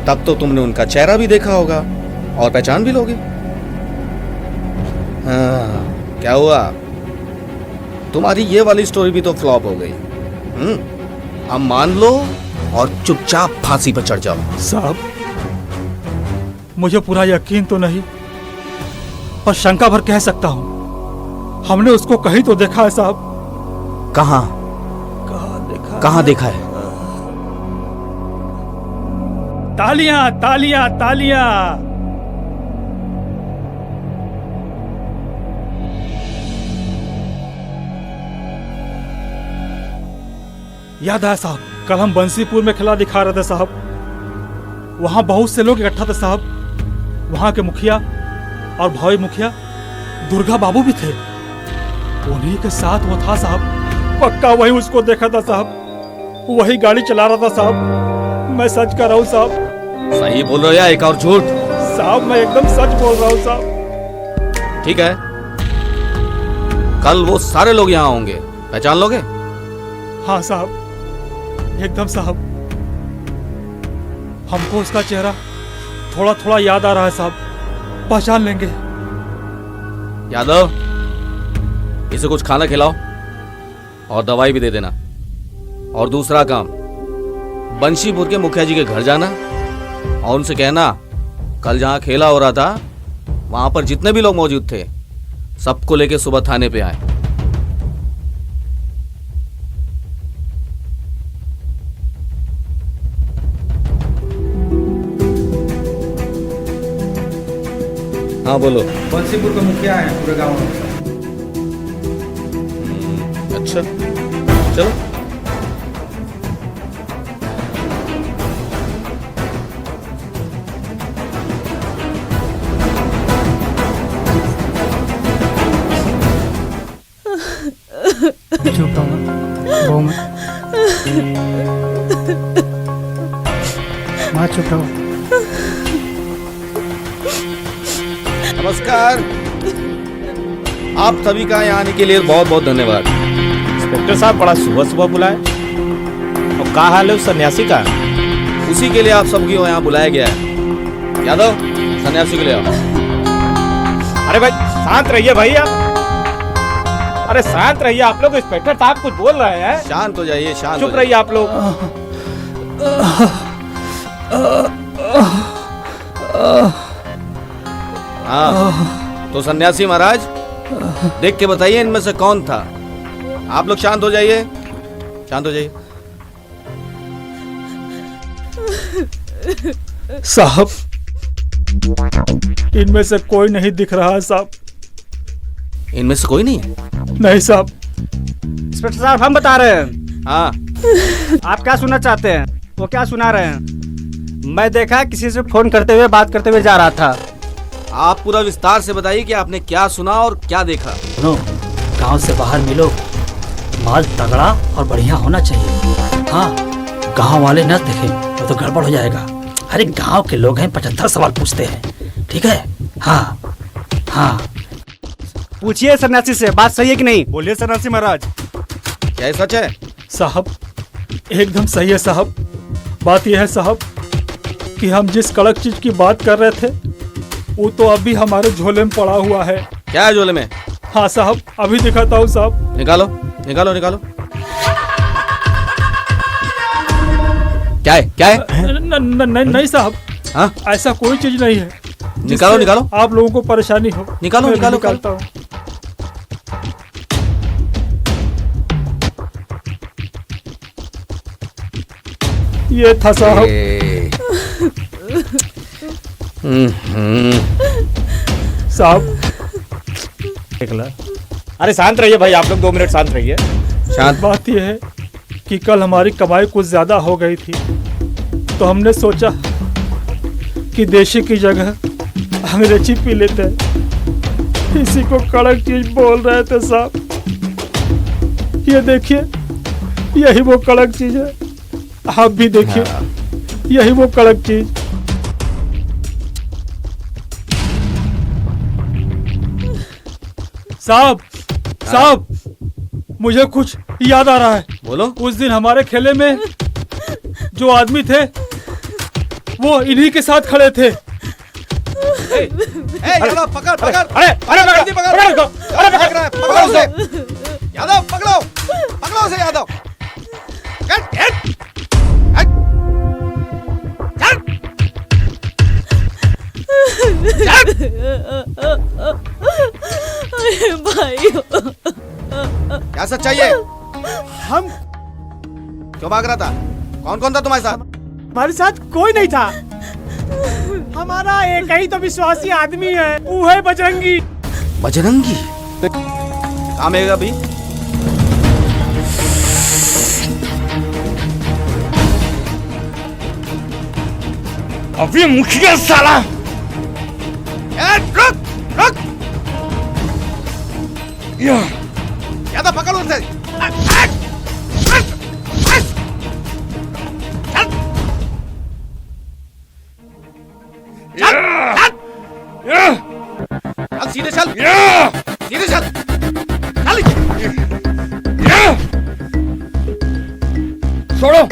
तब तो तुमने उनका चेहरा भी देखा होगा और पहचान भी लोगे। हाँ, क्या हुआ? तुम्हारी ये वाली स्टोरी भी तो फ्लॉप हो गई। अब मान लो और चुपचाप फांसी पर चढ़ जाओ। साहब, मुझे पूरा यकीन तो नहीं, पर शंका भर कह सकता हूँ हमने उसको कहीं तो देखा है साहब। कहाँ देखा है? तालियां तालियां तालियां। याद है साहब, कल हम बंसीपुर में खिला दिखा रहे थे साहब। वहां बहुत से लोग इकट्ठा थे साहब। वहां के मुखिया और भावी मुखिया दुर्गा बाबू भी थे। उन्हीं के साथ वो था साहब। पक्का वही उसको देखा था साहब। वही गाड़ी चला रहा था साहब। मैं सच कर रहा हूँ साहब। सही बोल रहे हो या एक और झूठ? साहब मैं एकदम सच बोल रहा हूँ साहब। ठीक है, कल वो सारे लोग यहाँ होंगे, पहचान लोगे? हाँ साहब, एकदम साहब। हमको उसका चेहरा थोड़ा थोड़ा याद आ रहा है साहब, पहचान लेंगे। यादव, इसे कुछ खाना खिलाओ और दवाई भी दे देना। और दूसरा काम, बंशीपुर के मुखिया जी के घर जाना और उनसे कहना कल जहां खेला हो रहा था वहां पर जितने भी लोग मौजूद थे सबको लेके सुबह थाने पे आए। हाँ बोलो। बंसीपुर के मुखिया हैं पूरे गांव में। अच्छा, चलो। चुप रहो, रो मत। माँ चुप रहो। नमस्कार, आप सभी का यहाँ आने के लिए बहुत बहुत धन्यवाद। इंस्पेक्टर साहब, बड़ा सुबह सुबह बुलाए। और क्या हाल है उस सन्यासी का? उसी के लिए आप सबकी यहाँ बुलाया गया है। यादव, सन्यासी को ले आओ। अरे भाई शांत रहिए भाई आप। अरे शांत रहिए आप लोग। इंस्पेक्टर साहब कुछ बोल रहे हैं। शांत हो जाइए, शांत। चुप रहिए आप लोग। हाँ, तो सन्यासी महाराज देख के बताइए इनमें से कौन था। आप लोग शांत हो जाइए, शांत हो जाइए। साहब, इनमें से कोई नहीं दिख रहा है साहब। इनमें से कोई नहीं है? नहीं साहब। इंस्पेक्टर साहब, हम बता रहे हैं। हाँ, आप क्या सुनना चाहते हैं? वो क्या सुना रहे हैं? मैं देखा किसी से फोन करते हुए बात करते हुए जा रहा था। आप पूरा विस्तार से बताइए कि आपने क्या सुना और क्या देखा। सुनो, गांव से बाहर मिलो, माल तगड़ा और बढ़िया होना चाहिए। हाँ, गांव वाले न देखें वो तो गड़बड़ हो जाएगा। अरे गांव के लोग हैं, 75 सवाल पूछते हैं। ठीक है? हाँ हाँ। पूछिए सन्यासी से, बात सही है कि नहीं? बोलिए सन्यासी महाराज। क्या सच है? साहब एकदम सही है साहब। बात यह है साहब कि हम जिस कड़क चीज की बात कर रहे थे वो तो अभी हमारे झोले में पड़ा हुआ है। क्या है झोले में? हाँ साहब, अभी दिखाता हूँ साहब। निकालो निकालो निकालो। क्या है? क्या है? नहीं साहब। हाँ? ऐसा कोई चीज नहीं है। निकालो निकालो। आप लोगों को परेशानी हो। निकालो निकालो। निकालता हूँ। ये था साहब। साहब, अरे शांत रहिए भाई आप लोग, 2 मिनट शांत रहिए। शांत। बात यह है कि कल हमारी कमाई कुछ ज्यादा हो गई थी तो हमने सोचा कि देशी की जगह अंग्रेजी पी लेते हैं। इसी को कड़क चीज बोल रहे थे साहब। ये देखिए, यही वो कड़क चीज है। आप भी देखिए, यही वो कड़क चीज। साहब साहब, मुझे कुछ याद आ रहा है। बोलो। उस दिन हमारे खेले में जो आदमी थे वो इन्हीं के साथ खड़े थे। यादव पकड़ पकड़, अरे जल्दी पकड़, अरे भाग रहा है, पकड़ो उसे। यादव पकड़ो, पकड़ो उसे यादव। क्या सच्चाई है? हम क्यों भाग रहा था? कौन कौन था तुम्हारे साथ? हमारे साथ कोई नहीं था। हमारा एक ही तो विश्वासी आदमी है, वो है बजरंगी। बजरंगी कहाँ है अभी? अभी मुखिया साला। रुक रुक, यादव पकड़ उसे। चल सीधे चल, सीधे चल, छोड़ो।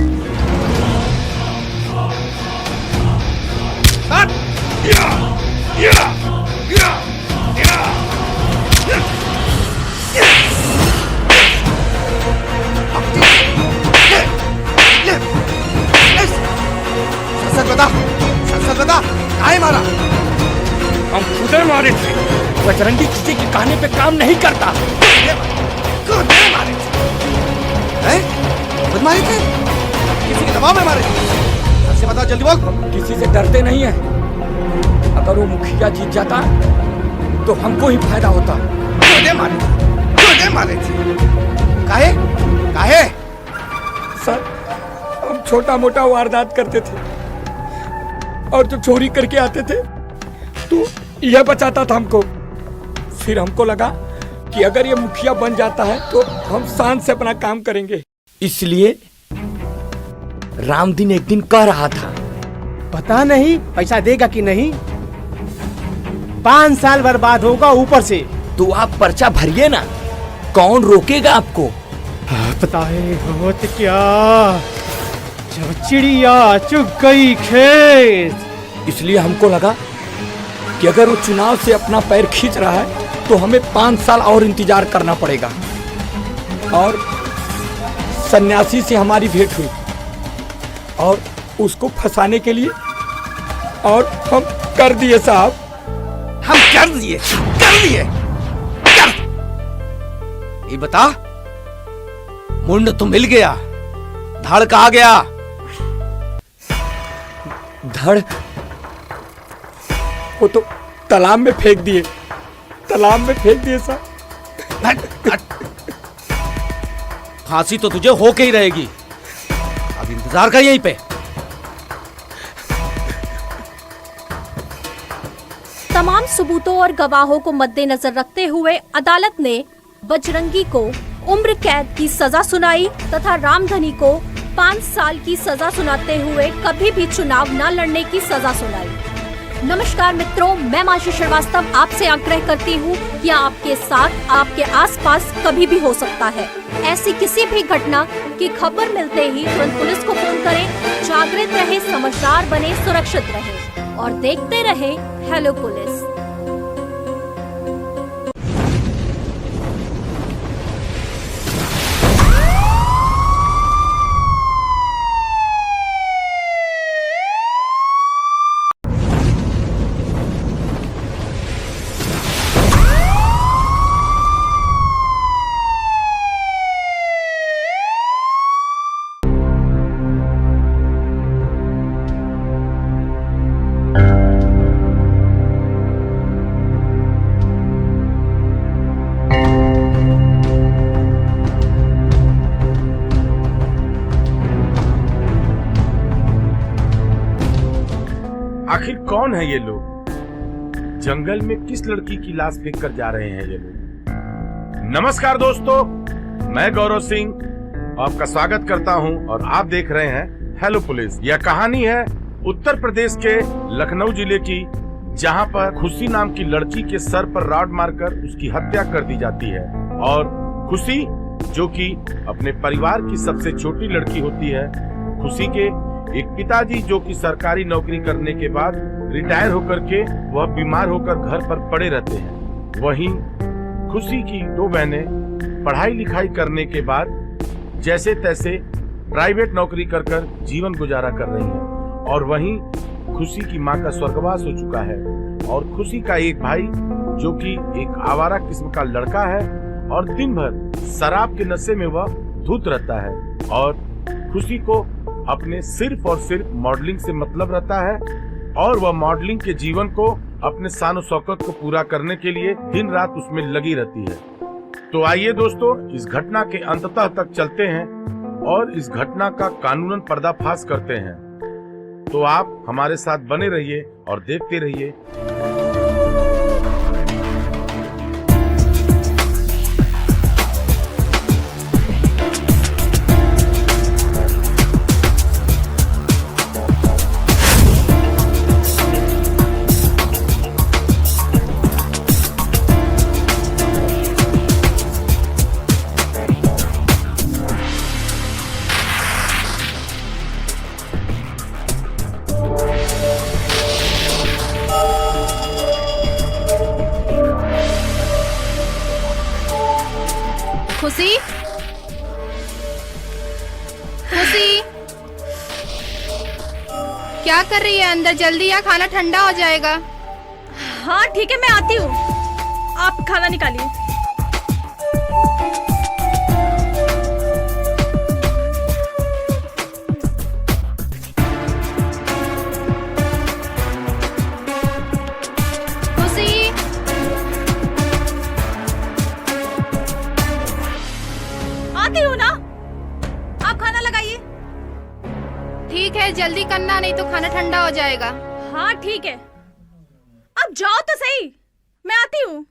सच बता, काहे मारा? हम खुदे मारे थे। बजरंगी किसी के कहने पे काम नहीं करता। मारे थे? खुद मारे थे? किसी के दबाव में मारे थे? सच से बता, जल्दी बोल। हम किसी से डरते नहीं है। अगर वो मुखिया जीत जाता तो हमको ही फायदा होता। खुदे मारे थे। काहे? काहे? सर, हम छोटा मोटा वारदात करते थे और जो चोरी करके आते थे तो यह बचाता था हमको। फिर हमको लगा कि अगर ये मुखिया बन जाता है तो हम शान से अपना काम करेंगे। इसलिए रामदीन एक दिन कह रहा था, पता नहीं पैसा देगा कि नहीं। 5 साल बर्बाद होगा ऊपर से। तो आप पर्चा भरिए ना, कौन रोकेगा आपको? पता है होत क्या, जब चिड़िया चुग गई खेत। इसलिए हमको लगा कि अगर वो चुनाव से अपना पैर खींच रहा है तो हमें 5 साल और इंतजार करना पड़ेगा। और सन्यासी से हमारी भेंट हुई और उसको फंसाने के लिए और हम कर दिए साहब। हम कर दिए। ये बता, मुंड तो मिल गया, धड़ कहाँ गया? धड़ वो तो तालाब में फेंक दिए। साहब। फांसी तो तुझे होके ही रहेगी। अब इंतजार कर यहीं पे। तमाम सबूतों और गवाहों को मद्देनजर रखते हुए अदालत ने बजरंगी को उम्र कैद की सजा सुनाई तथा रामधनी को 5 साल की सजा सुनाते हुए कभी भी चुनाव न लड़ने की सजा सुनाई। नमस्कार मित्रों, मैं माशी श्रीवास्तव आपसे आग्रह करती हूँ कि आपके साथ आपके आसपास कभी भी हो सकता है। ऐसी किसी भी घटना की खबर मिलते ही तुरंत पुलिस को फोन करें। जागृत रहे, समझदार बने, सुरक्षित रहे और देखते रहे हेलो पुलिस। आखिर कौन है ये लोग? जंगल में किस लड़की की लाश फेंक कर जा रहे हैं ये लोग? नमस्कार दोस्तों, मैं गौरव सिंह आपका स्वागत करता हूं और आप देख रहे हैं हेलो पुलिस। यह कहानी है उत्तर प्रदेश के लखनऊ जिले की, जहां पर खुशी नाम की लड़की के सर पर रॉड मारकर उसकी हत्या कर दी जाती है। और खुशी जो कि अपने परिवार की सबसे छोटी लड़की होती है, खुशी के एक पिताजी जो कि सरकारी नौकरी करने के बाद रिटायर होकर के वह बीमार होकर घर पर पड़े रहते हैं। वहीं खुशी की दो बहनें पढ़ाई लिखाई करने के बाद जैसे तैसे प्राइवेट नौकरी कर कर जीवन गुजारा कर रही हैं। और वहीं खुशी की मां का स्वर्गवास हो चुका है और खुशी का एक भाई जो कि एक आवारा किस्म का लड़का है और दिन भर शराब के नशे में वह धुत रहता है। और खुशी को अपने सिर्फ और सिर्फ मॉडलिंग से मतलब रहता है और वह मॉडलिंग के जीवन को अपने शान और शौकत को पूरा करने के लिए दिन रात उसमें लगी रहती है। तो आइए दोस्तों, इस घटना के अंततः तक चलते हैं और इस घटना का कानूनन पर्दाफाश करते हैं। तो आप हमारे साथ बने रहिए और देखते रहिए। खुशी, खुशी, क्या कर रही है अंदर? जल्दी या खाना ठंडा हो जाएगा। हाँ ठीक है, मैं आती हूँ, आप खाना निकालिए। ठीक है, जल्दी करना नहीं तो खाना ठंडा हो जाएगा। हाँ ठीक है, अब जाओ तो सही, मैं आती हूँ।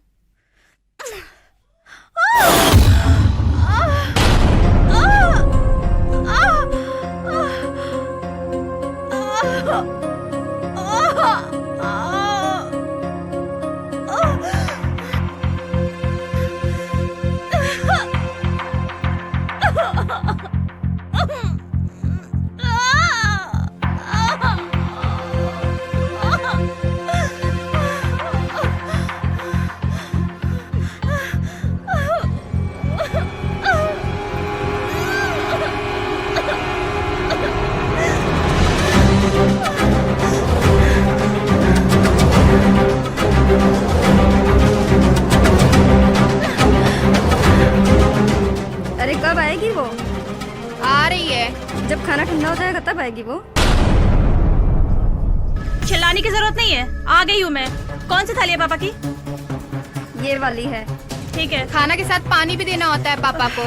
अरे कब आएगी वो? आ रही है। जब खाना ठंडा हो जाएगा तब आएगी वो। चिल्लाने की जरूरत नहीं है, आ गई हूँ मैं। कौन सी थाली है पापा की? ये वाली है। ठीक है। खाना के साथ पानी भी देना होता है पापा को।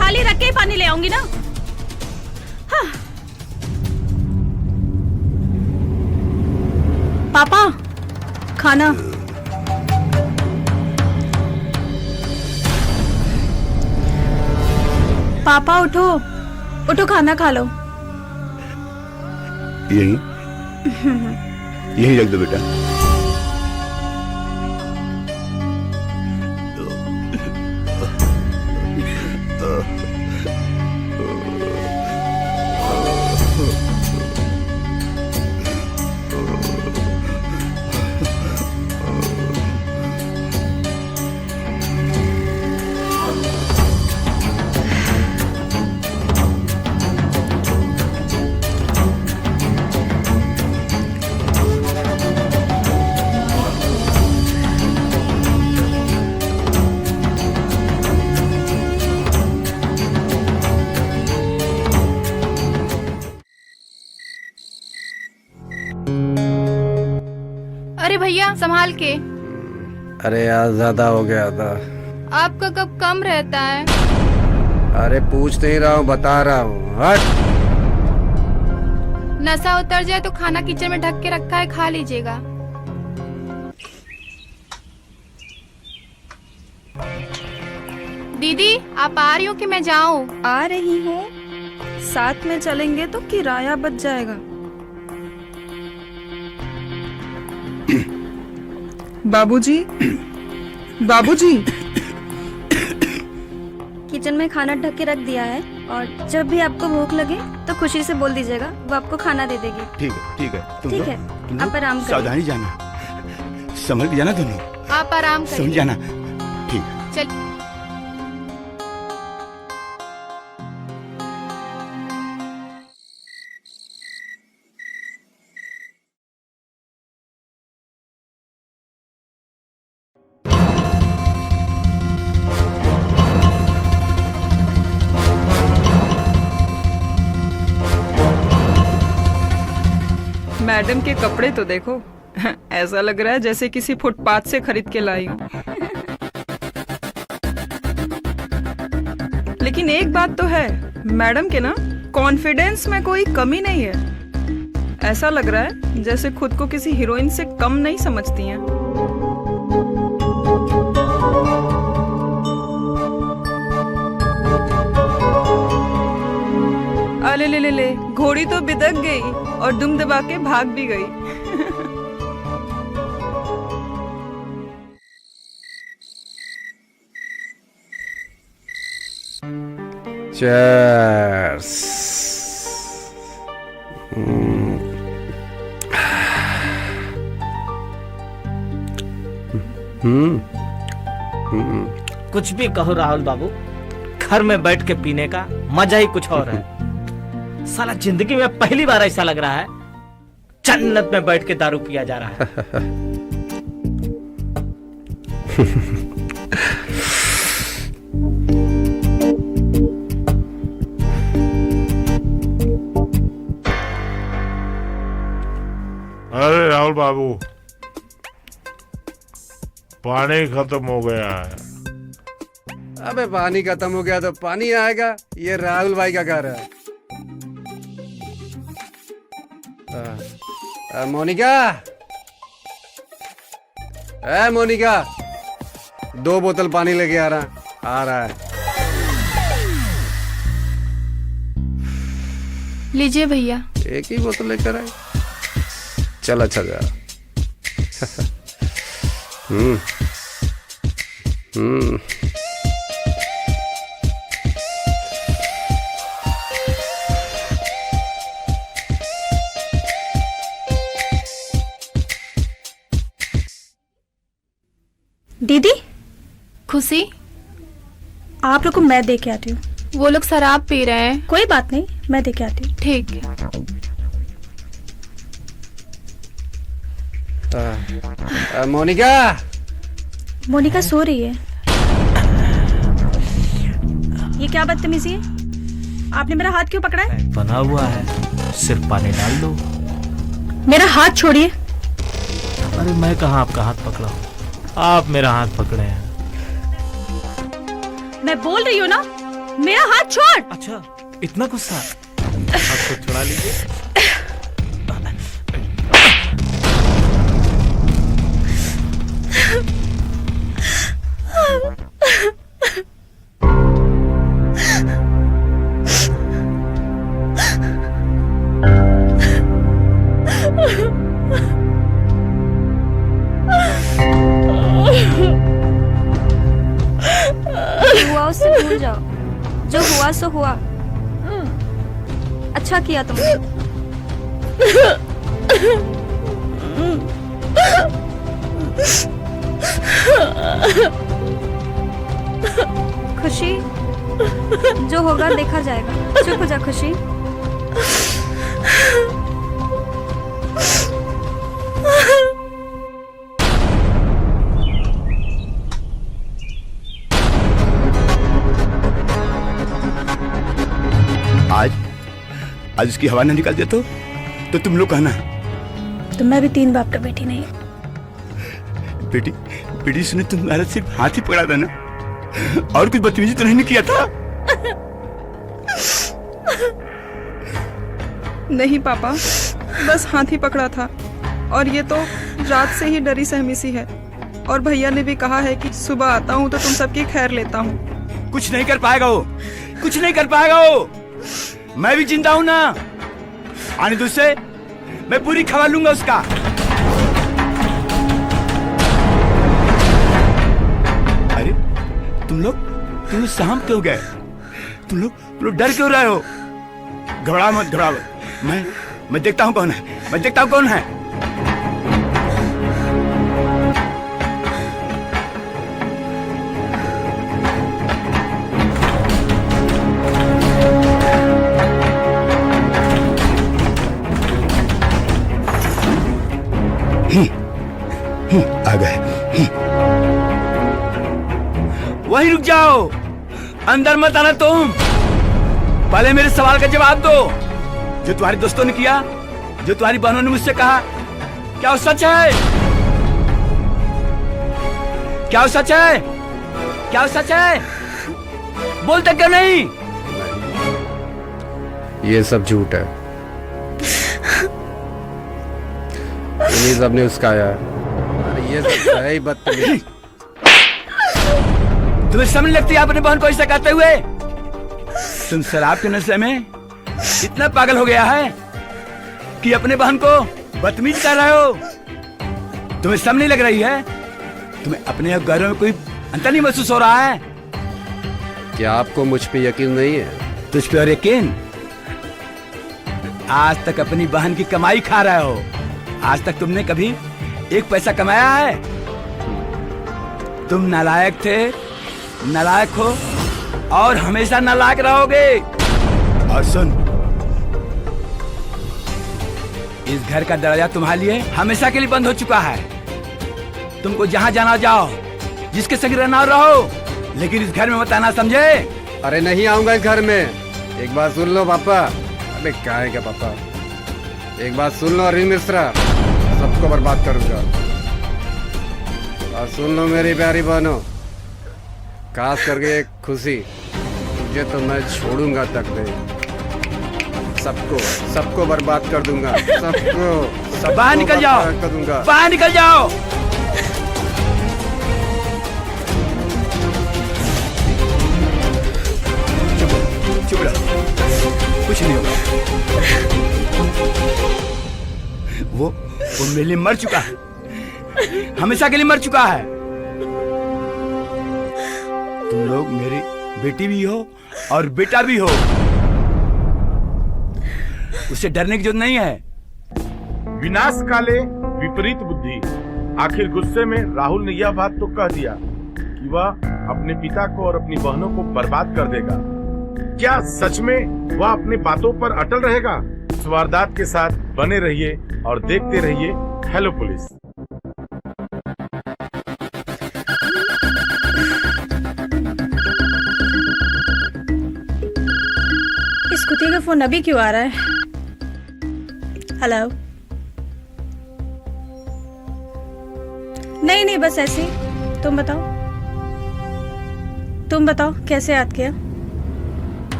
थाली रख के ही पानी ले आऊंगी ना। हाँ। पापा खाना। पापा उठो, उठो खाना खा लो। यही यही रख दो बेटा। अरे भैया संभाल के। अरे यार ज्यादा हो गया था। आपका कब कम रहता है? अरे पूछ नहीं रहा हूँ, बता रहा हूँ। हट। नशा उतर जाए तो खाना किचन में ढक के रखा है, खा लीजिएगा। दीदी आप आ रही हो कि मैं जाऊं? आ रही हूँ, साथ में चलेंगे तो किराया बच जाएगा। बाबूजी, बाबूजी। किचन में खाना ढक के रख दिया है और जब भी आपको भूख लगे तो खुशी से बोल दीजिएगा, वो आपको खाना दे देगी। ठीक है, ठीक है। ठीक है, आप आराम करिए। सावधानी जाना, संभल के जाना दोनों। आप आराम करिए। समझ जाना। ठीक है। चल। मैडम के कपड़े तो देखो, ऐसा लग रहा है जैसे किसी फुटपाथ से खरीद के लाई हूँ। लेकिन एक बात तो है, मैडम के ना कॉन्फिडेंस में कोई कमी नहीं है। ऐसा लग रहा है जैसे खुद को किसी हीरोइन से कम नहीं समझती हैं। अले ले ले ले, घोड़ी तो बिदक गई और दुम दबा के भाग भी गई। Cheers. कुछ भी कहो राहुल बाबू, घर में बैठ के पीने का मजा ही कुछ और है। साला जिंदगी में पहली बार ऐसा लग रहा है जन्नत में बैठ के दारू पिया जा रहा है। अरे राहुल बाबू, पानी खत्म हो गया है। अबे पानी खत्म हो गया तो पानी आएगा, ये राहुल भाई का घर है। मोनिका, मोनिका, 2 बोतल पानी लेके आ रहा है। लीजिए भैया। एक ही बोतल लेकर आए, चल अच्छा जा। दीदी, खुशी, आप लोग को मैं दे के आती हूँ। वो लोग शराब पी रहे हैं। कोई बात नहीं, मैं दे के आती हूँ। ठीक है। मोनिका, मोनिका सो रही है। ये क्या बदतमीजी है? आपने मेरा हाथ क्यों पकड़ा है? बना हुआ है, सिर्फ पानी डाल दो। मेरा हाथ छोड़िए। अरे मैं कहाँ आपका हाथ पकड़ा हूँ, आप मेरा हाथ पकड़े हैं। मैं बोल रही हूँ ना, मेरा हाथ छोड़। अच्छा, इतना गुस्सा? हाथ को छुड़ा लीजिए। हुआ उससे भूल जाओ, जो हुआ सो हुआ। अच्छा किया तुमने। खुशी, जो होगा देखा जाएगा। चुप हो जा खुशी। आज उसकी हवा न निकाल दे तो तुम लोग कहना। तो मैं भी 3 बाप का बेटी नहीं। बेटी सुने, तुम्हारा सिर्फ हाथ ही पकड़ा था ना, और कुछ बदतमीजी तो नहीं किया था। नहीं पापा, बस हाथ ही पकड़ा था। और ये तो रात से ही डरी सहमी सी है। और भैया ने भी कहा है कि सुबह आता हूँ तो तुम सबकी खैर लेता हूँ। कुछ नहीं कर पाएगा वो, कुछ नहीं कर पाएगा वो। मैं भी जिंदा हूं ना, आने दो उससे, मैं पूरी खबर लूंगा उसका। अरे तुम लोग सहम क्यों गए? तुम लोग डर क्यों रहे हो? घबराओ मत, घबराओ। मैं देखता हूं कौन है, मैं देखता हूं कौन है। आ गए। वहीं रुक जाओ, अंदर मत आना तुम। पहले मेरे सवाल का जवाब दो। जो तुम्हारे दोस्तों ने किया, जो तुम्हारी बहनों ने मुझसे कहा, क्या वो सच है? क्या वो सच है? क्या वो सच है? बोलते क्यों नहीं? ये सब झूठ है। इन्हीं सब ने उसकाया है। ये सब है ही बदतमीज। तुम्हें समझ लगती है अपने बहन को ऐसा कहते हुए? तुम शराब के नशे में इतना पागल हो गया है कि अपने बहन को बदतमीज कर रहे हो। तुम्हें समझ नहीं लग रही है? तुम्हें अपने घरों में कोई अंतर नहीं महसूस हो रहा है? क्या आपको मुझ पे यकीन नहीं है? तुझ पे और यकीन? आज तक अपनी बहन की कमाई खा रहे हो। आज तक तुमने कभी एक पैसा कमाया है? तुम नालायक थे, नालायक हो और हमेशा नालायक रहोगे। और सुन, इस घर का दरवाजा तुम्हारे लिए हमेशा के लिए बंद हो चुका है। तुमको जहाँ जाना जाओ, जिसके संग रहना रहो, लेकिन इस घर में मत आना, समझे? अरे नहीं आऊंगा इस घर में। एक बात सुन लो पापा। अबे क्या है क्या पापा? एक बात सुन लो अरविंद मिश्रा, सबको बर्बाद करूंगा। और सुन लो मेरी प्यारी बहनों, खास करके एक खुशी, तुझे तो मैं छोड़ूंगा तक नहीं। सबको बर्बाद कर दूंगा। सबको बाहर निकल जाओ, कर दूंगा। बाहर निकल जाओ। चुप रहो, कुछ नहीं होगा। वो मेरे लिए मर चुका है, हमेशा के लिए मर चुका है। तुम लोग मेरी बेटी भी हो और बेटा भी हो। उससे डरने की जरूरत नहीं है। विनाश काले विपरीत बुद्धि। आखिर गुस्से में राहुल ने यह बात तो कह दिया कि वह अपने पिता को और अपनी बहनों को बर्बाद कर देगा। क्या सच में वह अपनी बातों पर अटल रहेगा? इस वारदात के साथ बने रहिए और देखते रहिए हेलो पुलिस। इस कुत्ते का फोन अभी क्यों आ रहा है? हेलो। नहीं बस ऐसे ही। तुम बताओ कैसे याद किया?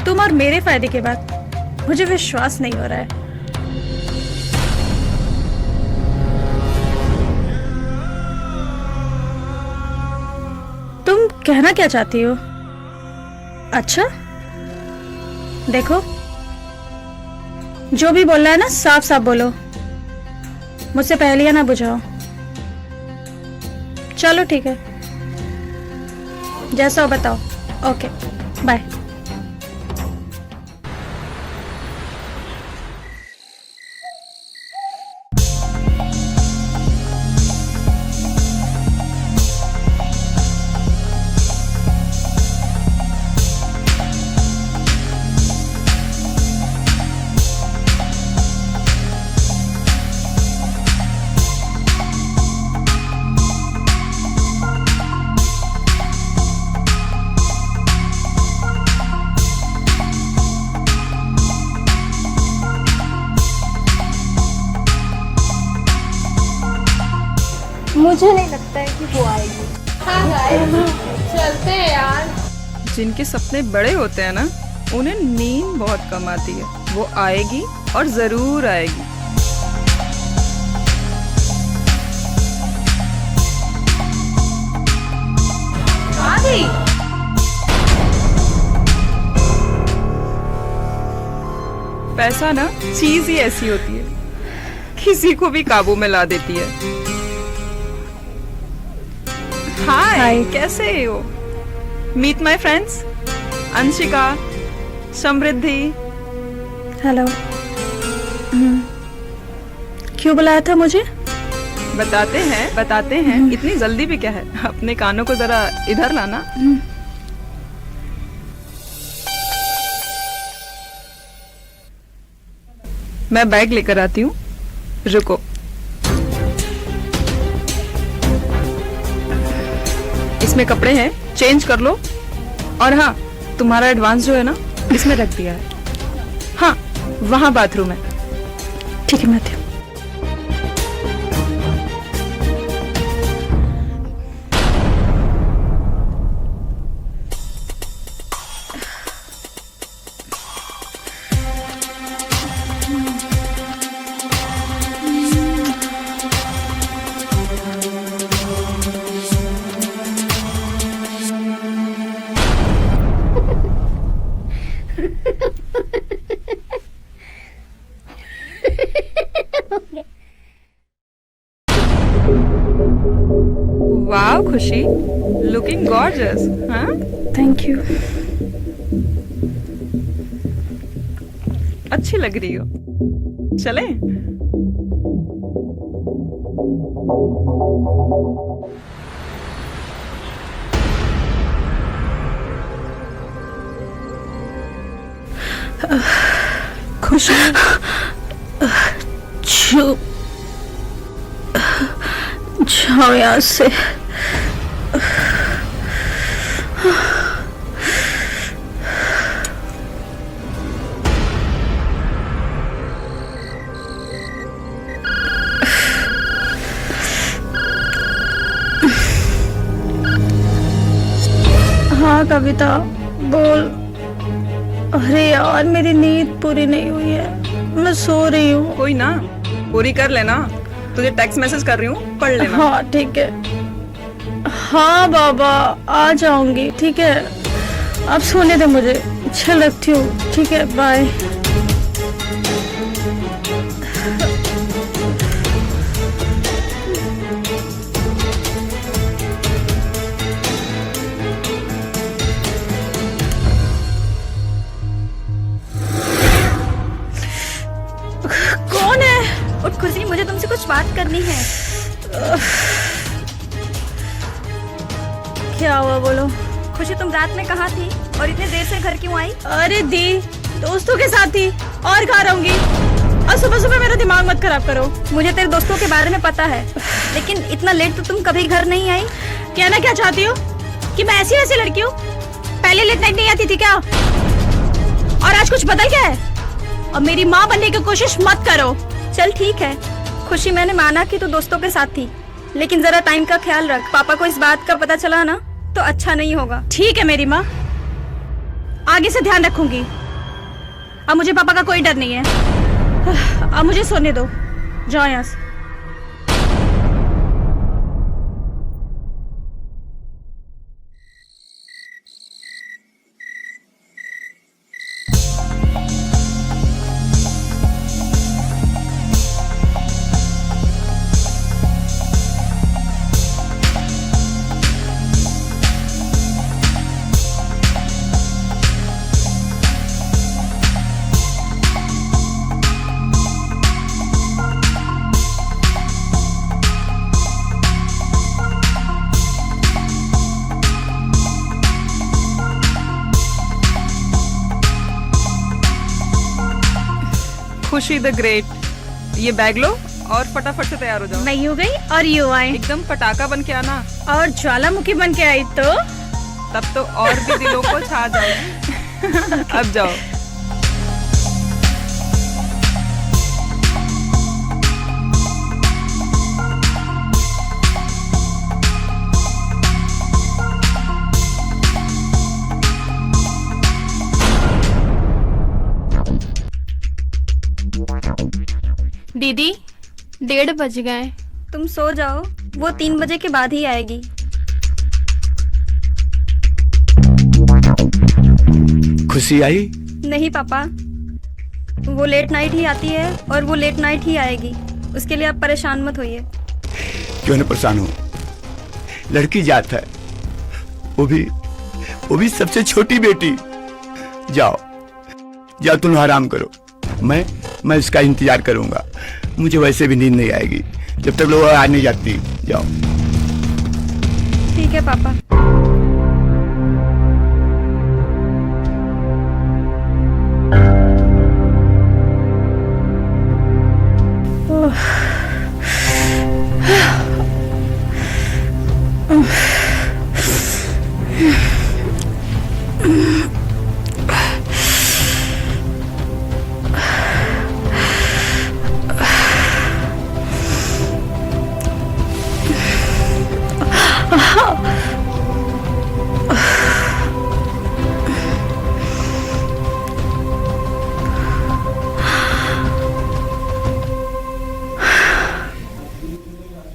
तुम और मेरे फायदे के बाद मुझे विश्वास नहीं हो रहा है। तुम कहना क्या चाहती हो? अच्छा देखो, जो भी बोलना है ना साफ साफ बोलो, मुझसे पहेलियां ना बुझाओ। चलो ठीक है, जैसा हो बताओ। Okay bye. मुझे नहीं लगता है कि वो आएगी। हाँ गाइस, चलते हैं यार। जिनके सपने बड़े होते हैं ना, उन्हें नींद बहुत कम आती है। वो आएगी और जरूर आएगी। पैसा ना चीज ही ऐसी होती है, किसी को भी काबू में ला देती है। हाय, कैसे हो? Meet my friends, Anshika, Samriddhi. Hello. क्यों बुलाया था मुझे? बताते हैं। इतनी जल्दी भी क्या है? अपने कानों को जरा इधर लाना। मैं बैग लेकर आती हूँ, रुको। इसमें कपड़े हैं, चेंज कर लो। और हाँ, तुम्हारा एडवांस जो है ना, इसमें रख दिया है। हाँ, वहाँ बाथरूम है। ठीक है, मैं आती हूँ। वाओ खुशी, लुकिंग गॉर्जियस। हाँ, थैंक यू। अच्छी लग रही हो। चले? खुशी, चुप जाओ यहाँ से। हाँ कविता, बोल। अरे यार, मेरी नींद पूरी नहीं हुई है, मैं सो रही हूँ। कोई ना, पूरी कर लेना। तुझे टेक्स्ट मैसेज कर रही हूँ, पढ़ लेना। हाँ ठीक है। हाँ बाबा, आ जाऊंगी। ठीक है, अब सोने दे मुझे। चल रखती हूँ। ठीक है, बाय। कौन है? उठ खुशी, मुझे तुमसे कुछ बात करनी है। क्या हुआ, बोलो। खुशी, तुम रात में कहाँ थी और इतने देर से घर क्यों आई? अरे दी, दोस्तों के साथ थी। और कहाँ रहूंगी? और सुबह सुबह मेरा दिमाग मत खराब करो। मुझे तेरे दोस्तों के बारे में पता है, लेकिन इतना लेट तो तुम कभी घर नहीं आई। कहना क्या चाहती हो कि मैं ऐसी वैसी लड़की हूँ? पहले लेट नाइट नहीं आती थी क्या? और आज कुछ बदल गया है? अब मेरी माँ बनने की कोशिश मत करो। चल ठीक है खुशी, मैंने माना कि तू दोस्तों के साथ थी, लेकिन जरा टाइम का ख्याल रख। पापा को इस बात का पता चला ना तो अच्छा नहीं होगा। ठीक है मेरी माँ, आगे से ध्यान रखूंगी। अब मुझे पापा का कोई डर नहीं है। अब मुझे सोने दो, जाओ यहाँ से। खुशी द ग्रेट, ये बैग लो और फटाफट से तैयार हो जाओ। मैं यूं गई और यूं आई। एकदम पटाखा बन के आना। और ज्वालामुखी बन के आई तो तब तो और भी दिलों को छा जाओगी। अब जाओ। दीदी 1:30 बज गए। तुम सो जाओ, वो 3 बजे के बाद ही आएगी। खुशी आई? नहीं पापा, वो लेट नाइट ही आती है और वो लेट नाइट ही आएगी। उसके लिए आप परेशान मत होइए। क्यों न परेशान हो, लड़की जात है, वो भी सबसे छोटी बेटी। जाओ जाओ, तुम आराम करो, मैं इसका इंतजार करूंगा। मुझे वैसे भी नींद नहीं आएगी जब तक लोग आ नहीं जाती। जाओ। ठीक है पापा।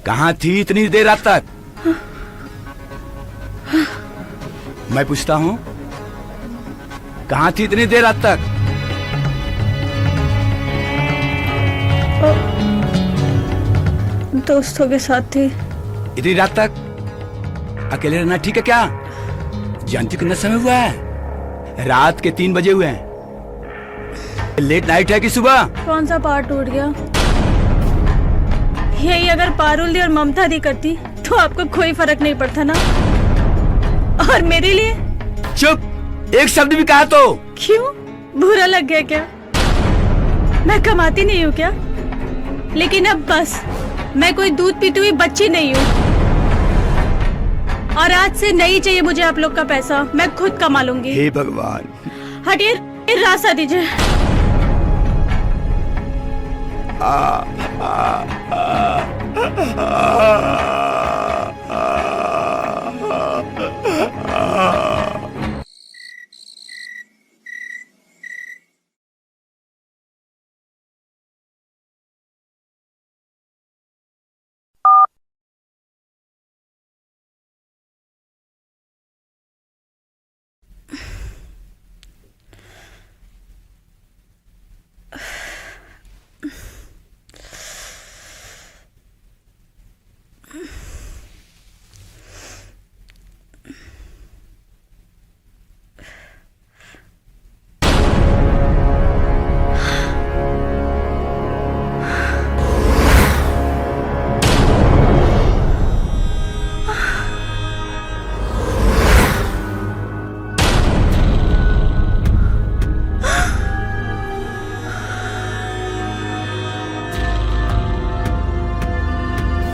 कहाँ थी इतनी देर रात तक? मैं पूछता हूँ, कहाँ थी इतनी देर रात तक? दोस्तों के साथ थी। इतनी रात तक अकेले रहना ठीक है क्या? जानती कितना समय हुआ है? रात के 3 बजे हुए हैं। लेट नाइट है कि सुबह? कौन सा पार्ट टूट गया? यही अगर पारुल दी और ममता दी करती तो आपको कोई फर्क नहीं पड़ता ना। और मेरे लिए? चुप, एक शब्द भी कहा तो। क्यों, बुरा लग गया क्या? मैं कमाती नहीं हूँ क्या? लेकिन अब बस, मैं कोई दूध पीती हुई बच्ची नहीं हूँ। और आज से नहीं चाहिए मुझे आप लोग का पैसा, मैं खुद कमा लूंगी। हे भगवान। हटिए, रास्ता दीजिए।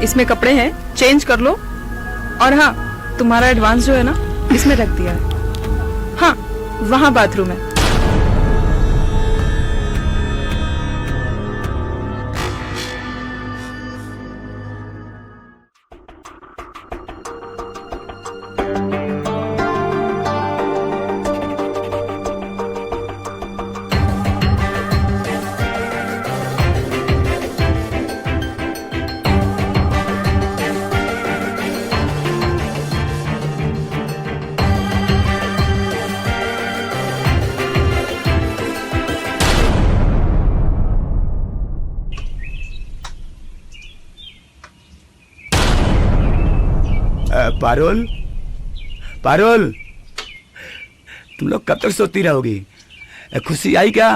इसमें कपड़े हैं, चेंज कर लो। और हाँ, तुम्हारा एडवांस जो है ना, इसमें रख दिया है। हाँ, वहाँ बाथरूम है। पारुल, पारुल, तुम लोग कब तक सोती रहोगी? खुशी आई क्या?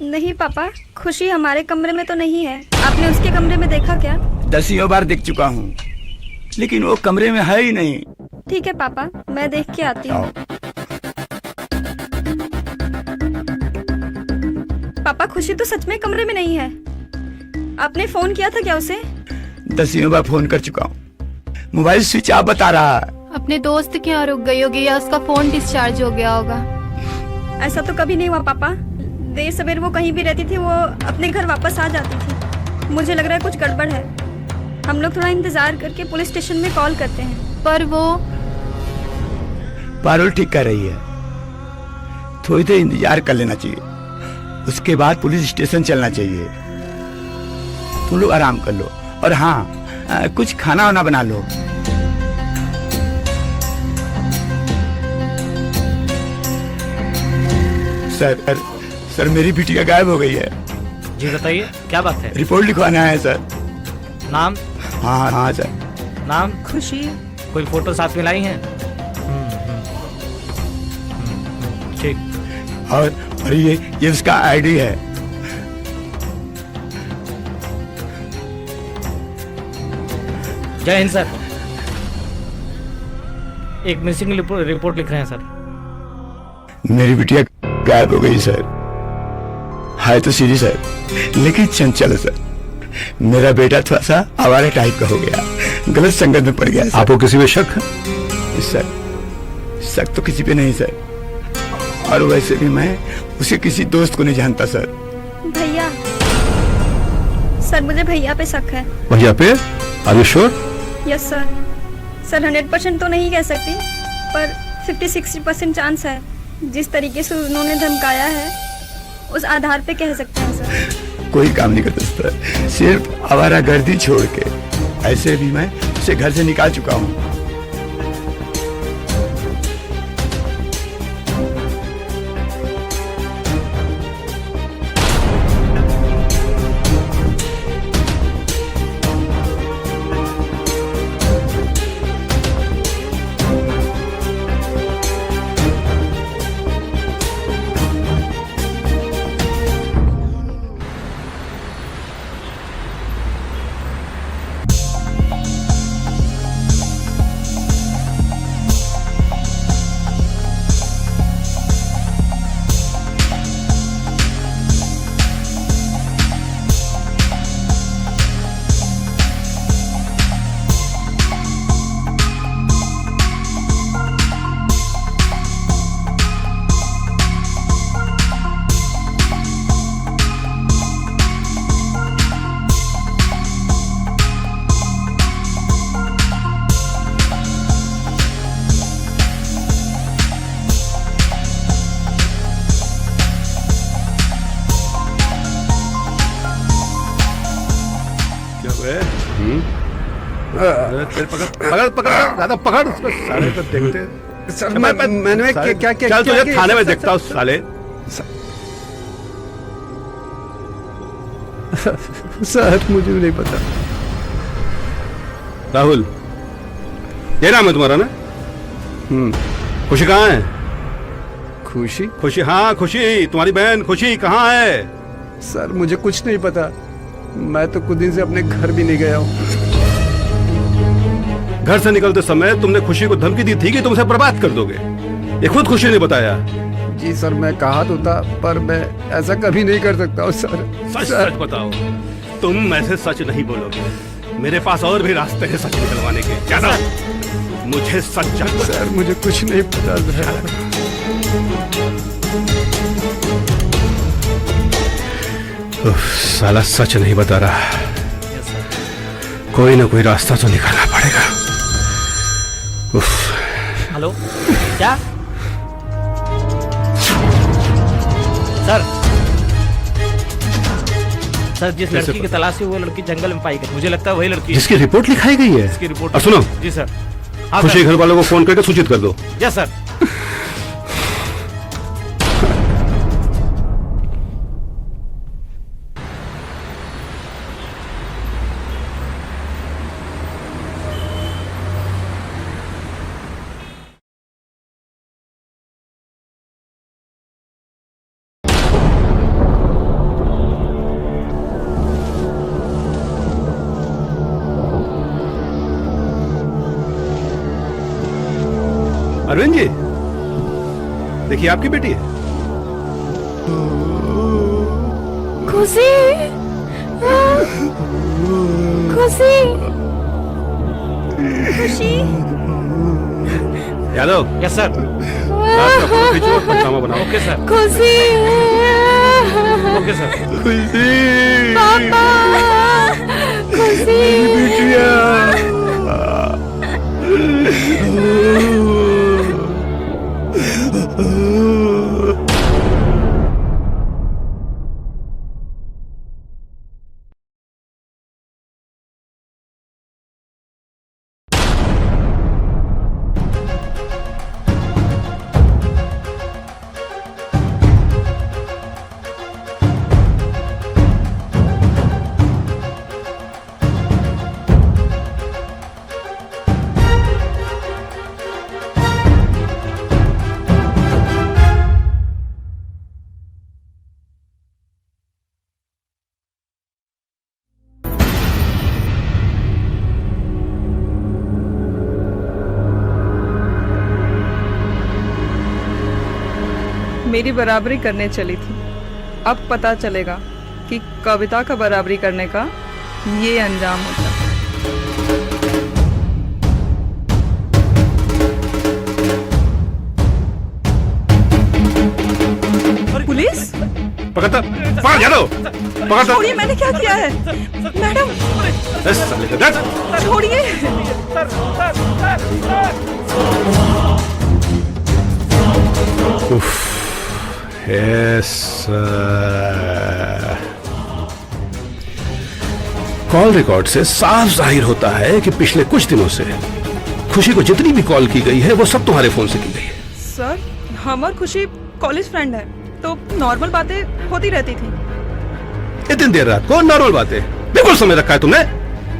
नहीं पापा, खुशी हमारे कमरे में तो नहीं है। आपने उसके कमरे में देखा क्या? 10 बार देख चुका हूँ, लेकिन वो कमरे में है ही नहीं। ठीक है पापा, मैं देख के आती हूँ। पापा, खुशी तो सच में कमरे में नहीं है। आपने फोन किया था क्या उसे? 10 बार फोन कर चुका हूँ, मोबाइल स्विच ऑफ बता रहा है। अपने दोस्त के यहाँ रुक गई होगी या उसका फोन डिस्चार्ज हो गया होगा। ऐसा तो कभी नहीं हुआ पापा। देर सवेर वो कहीं भी रहती थी, वो अपने घर वापस आ जाती थी। मुझे लग रहा है कुछ गड़बड़ है। हम लोग थोड़ा इंतजार करके पुलिस स्टेशन में कॉल करते हैं। पर वो पारुल ठीक कर रही है, थोड़ी देर इंतजार कर लेना चाहिए, उसके बाद पुलिस स्टेशन चलना चाहिए। तुम लोग आराम कर लो। और हाँ, कुछ खाना वाना बना लो। सर मेरी बिटिया गायब हो गई है। जी बताइए, क्या बात है? रिपोर्ट लिखवाना है सर। नाम? हाँ सर। नाम? खुशी। कोई फोटो साथ में लाई है? ठीक। और ये उसका आईडी है। जय हिंद सर। एक मिसिंग रिपोर्ट लिख रहे हैं सर। मेरी बिटिया गायब हो गई सर। है तो सीधी सर, लेकिन चंचल है सर। मेरा बेटा थोड़ा सा आवारा टाइप का हो गया, गलत संगत में पड़ गया सर। आपको किसी पे शक है? सर शक तो किसी पे नहीं सर, और वैसे भी मैं उसे किसी दोस्त को नहीं जानता सर। भैया, सर मुझे भैया पे शक है। भैया पे? Are you sure? Yes sir. Sir 100% तो नहीं कह सकती, पर 50-60% चांस है। जिस तरीके से उन्होंने धमकाया है, उस आधार पे कह सकते हैं सर। कोई काम नहीं करता सर, सिर्फ आवारा गर्दी छोड़ के। ऐसे भी मैं उसे घर से निकाल चुका हूँ। पकड़ उसको साले को देखते। सर मैंने क्या चल तुझे थाने में देखता हूँ साले। सर मुझे भी नहीं पता। राहुल, ये नाम है तुम्हारा ना? खुशी कहाँ है? खुशी? खुशी, हाँ खुशी, तुम्हारी बहन खुशी कहाँ है? सर मुझे कुछ नहीं पता, मैं तो कुछ दिन से अपने घर भी नहीं गया हूँ। घर से निकलते समय तुमने खुशी को धमकी दी थी कि तुम उसे बर्बाद कर दोगे। ये खुद खुशी ने बताया। जी सर, मैं कहा तो था, पर मैं ऐसा कभी नहीं कर सकता हूँ सर। सच बताओ, तुम ऐसे सच नहीं बोलोगे। मेरे पास और भी रास्ते हैं सच निकलवाने के। जानो, मुझे सच जानना। सर मुझे कुछ नहीं पता सर। साला सच नहीं बता रहा। कोई ना कोई रास्ता तो निकालना पड़ेगा। हेलो, क्या सर जिस लड़की की तलाशी वो लड़की जंगल में पाई गई। मुझे लगता है वही लड़की जिसकी रिपोर्ट लिखाई गई है। जिसकी रिपोर्ट। और सुनो जी सर। खुशी घर वालों को फोन करके सूचित कर दो। Yes sir. अरविंद जी, देखिए आपकी बेटी है। खुशी, खुशी, खुशी। यादव। Yes sir. पजामा बनाओ। Okay sir. Khushi, okay sir. Khushi, पापा, खुशी, बिटिया। मेरी बराबरी करने चली थी। अब पता चलेगा कि कविता का बराबरी करने का ये अंजाम होता है। पुलिस पकड़ता, पकड़ यादव, पकड़ता। छोड़िए, मैंने क्या किया है? मैडम छोड़िए। कॉल रिकॉर्ड से साफ जाहिर होता है कि पिछले कुछ दिनों से खुशी को जितनी भी कॉल की गई है वो सब तुम्हारे फोन से की गई है। सर, हम और खुशी कॉलेज फ्रेंड है, तो नॉर्मल बातें होती रहती थी। इतनी देर रात को नॉर्मल बातें? बिल्कुल समय रखा है तुमने।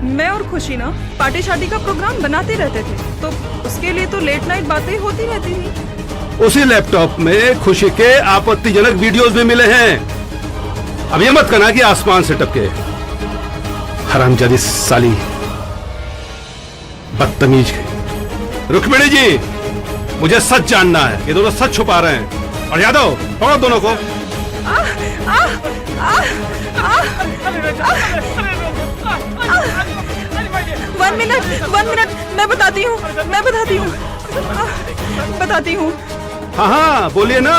मैं और खुशी ना पार्टी शादी का प्रोग्राम बनाते रहते थे, तो उसके लिए तो लेट नाइट बातें होती रहती थी। उसी लैपटॉप में खुशी के आपत्तिजनक वीडियोस भी मिले हैं। अब ये मत कहना कि आसमान से टपके। हरामजादी साली, बदतमीज। रुक्मिणी जी, मुझे सच जानना है। ये दोनों सच छुपा रहे हैं। और यादव, पकड़ो दोनों को। वन मिनट, मैं बताती हूँ। हाँ, बोलिए ना,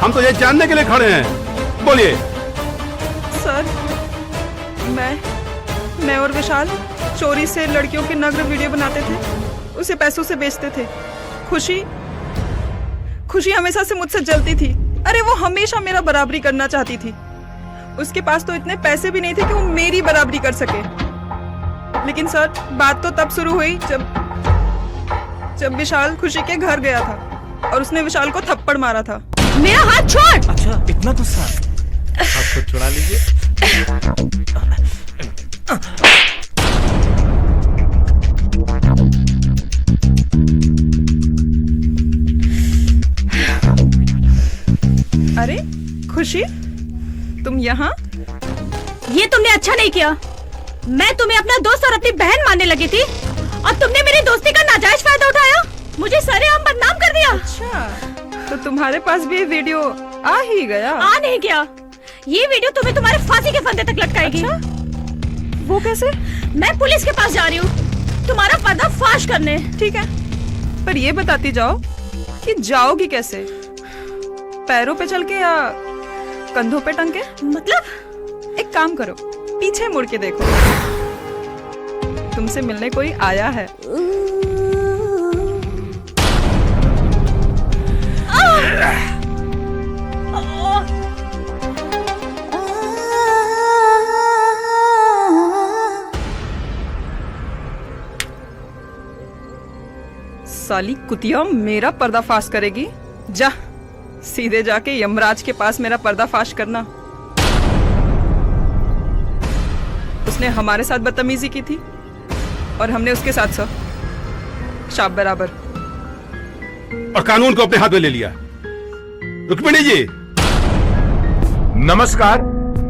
हम तो ये जानने के लिए खड़े हैं। बोलिए। सर, मैं और विशाल चोरी से लड़कियों के नग्न वीडियो बनाते थे, उसे पैसों से बेचते थे। खुशी हमेशा से मुझसे जलती थी। अरे वो हमेशा मेरा बराबरी करना चाहती थी। उसके पास तो इतने पैसे भी नहीं थे कि वो मेरी बराबरी कर सके। लेकिन सर, बात तो तब शुरू हुई जब विशाल खुशी के घर गया था और उसने विशाल को थप्पड़ मारा था। मेरा हाथ छोड़। अच्छा, इतना गुस्सा? हाथ को छुड़ा लीजिए। अरे खुशी, तुम यहाँ? ये तुमने अच्छा नहीं किया। मैं तुम्हें अपना दोस्त और अपनी बहन मानने लगी थी और तुमने मेरी दोस्ती का नाजायज फायदा उठाया, मुझे सरेआम बदनाम कर दिया। अच्छा, तो तुम्हारे पास भी वीडियो आ ही गया? आ नहीं गया, ये वीडियो तुम्हें तुम्हारे फांसी के फंदे तक लटकाएगी। अच्छा? वो कैसे? मैं पुलिस के पास जा रही हूँ तुम्हारा पर्दाफाश करने। ठीक है, पर ये बताती जाओ कि जाओगी कैसे? पैरों पे चल के या कंधों पे टंग के? मतलब? एक काम करो, पीछे मुड़ के देखो, तुमसे मिलने कोई आया है। साली कुतिया मेरा पर्दाफाश करेगी? जा, सीधे जाके यमराज के पास मेरा पर्दाफाश करना। उसने हमारे साथ बदतमीजी की थी और हमने उसके साथ शाब बराबर। और कानून को अपने हाथ में ले लिया। रुक्मिणी जी, नमस्कार,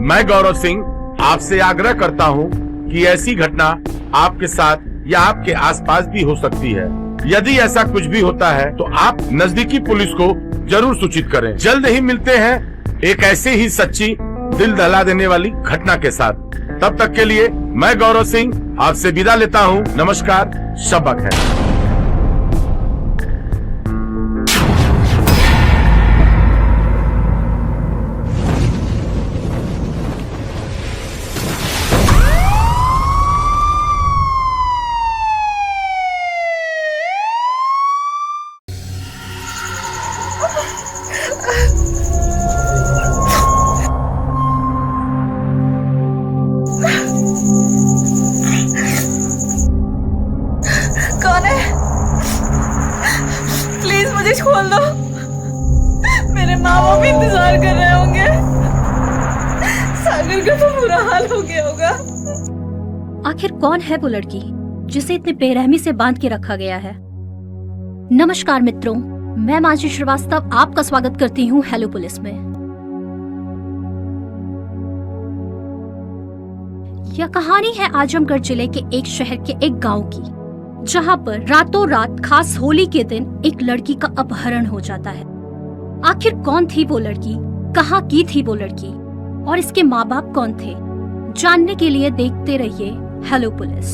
मैं गौरव सिंह आपसे आग्रह करता हूं कि ऐसी घटना आपके साथ या आपके आसपास भी हो सकती है। यदि ऐसा कुछ भी होता है तो आप नजदीकी पुलिस को जरूर सूचित करें। जल्द ही मिलते हैं एक ऐसे ही सच्ची, दिल दहला देने वाली घटना के साथ। तब तक के लिए मैं गौरव सिंह आपसे विदा लेता हूं। नमस्कार, शब्बा खैर। कौन है? प्लीज मुझे खोल दो, मेरे माँ बाप इंतजार कर रहे होंगे। सागर का तो बुरा हाल हो गया होगा। आखिर कौन है वो लड़की जिसे इतने बेरहमी से बांध के रखा गया है? नमस्कार मित्रों, मैं मानसी श्रीवास्तव आपका स्वागत करती हूँ हेलो पुलिस में। यह कहानी है आजमगढ़ जिले के एक शहर के एक गांव की, जहां पर रातों रात खास होली के दिन एक लड़की का अपहरण हो जाता है। आखिर कौन थी वो लड़की, कहाँ की थी वो लड़की, और इसके माँ बाप कौन थे? जानने के लिए देखते रहिए हेलो पुलिस।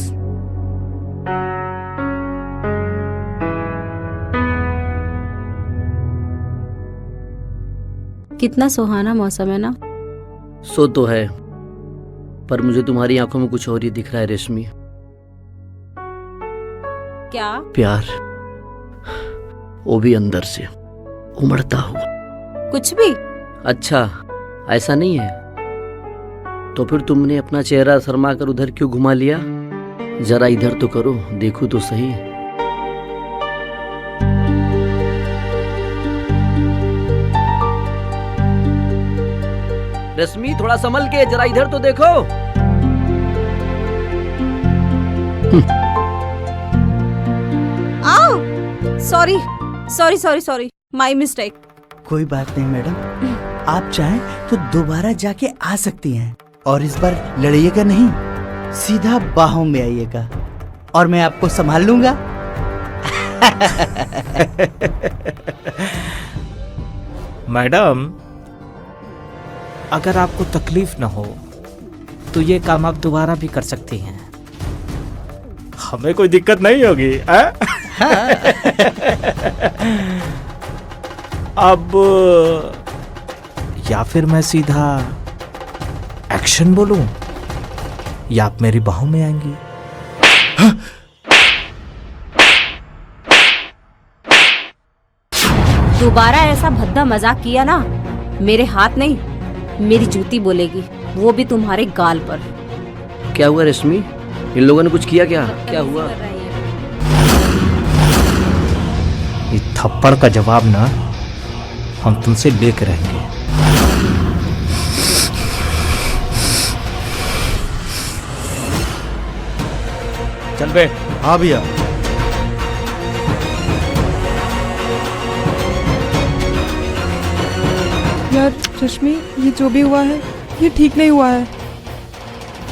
कितना सुहाना मौसम है ना। सो तो है, पर मुझे तुम्हारी आंखों में कुछ और ही दिख रहा है रेशमी। क्या? प्यार, वो भी अंदर से उमड़ता हुआ। कुछ भी? अच्छा, ऐसा नहीं है तो फिर तुमने अपना चेहरा शर्मा कर उधर क्यों घुमा लिया? जरा इधर तो करो, देखो तो सही। रश्मि, थोड़ा संभल के, जरा इधर तो देखो। आओ, sorry sorry sorry sorry, my mistake. कोई बात नहीं मैडम, आप चाहें तो दोबारा जाके आ सकती हैं, और इस बार लड़िएगा नहीं, सीधा बाहों में आइएगा और मैं आपको संभाल लूंगा। मैडम, अगर आपको तकलीफ ना हो तो ये काम आप दोबारा भी कर सकती हैं, हमें कोई दिक्कत नहीं होगी। अब या फिर मैं सीधा एक्शन बोलूं, या आप मेरी बाहों में आएंगी? दोबारा ऐसा भद्दा मजाक किया ना, मेरे हाथ नहीं मेरी जूती बोलेगी, वो भी तुम्हारे गाल पर। क्या हुआ रेशमी, इन लोगों ने कुछ किया क्या? क्या हुआ? ये थप्पड़ का जवाब ना हम तुमसे लेके रहेंगे। चल बे। हाँ भैया। यार रश्मि, ये जो भी हुआ है ये ठीक नहीं हुआ है।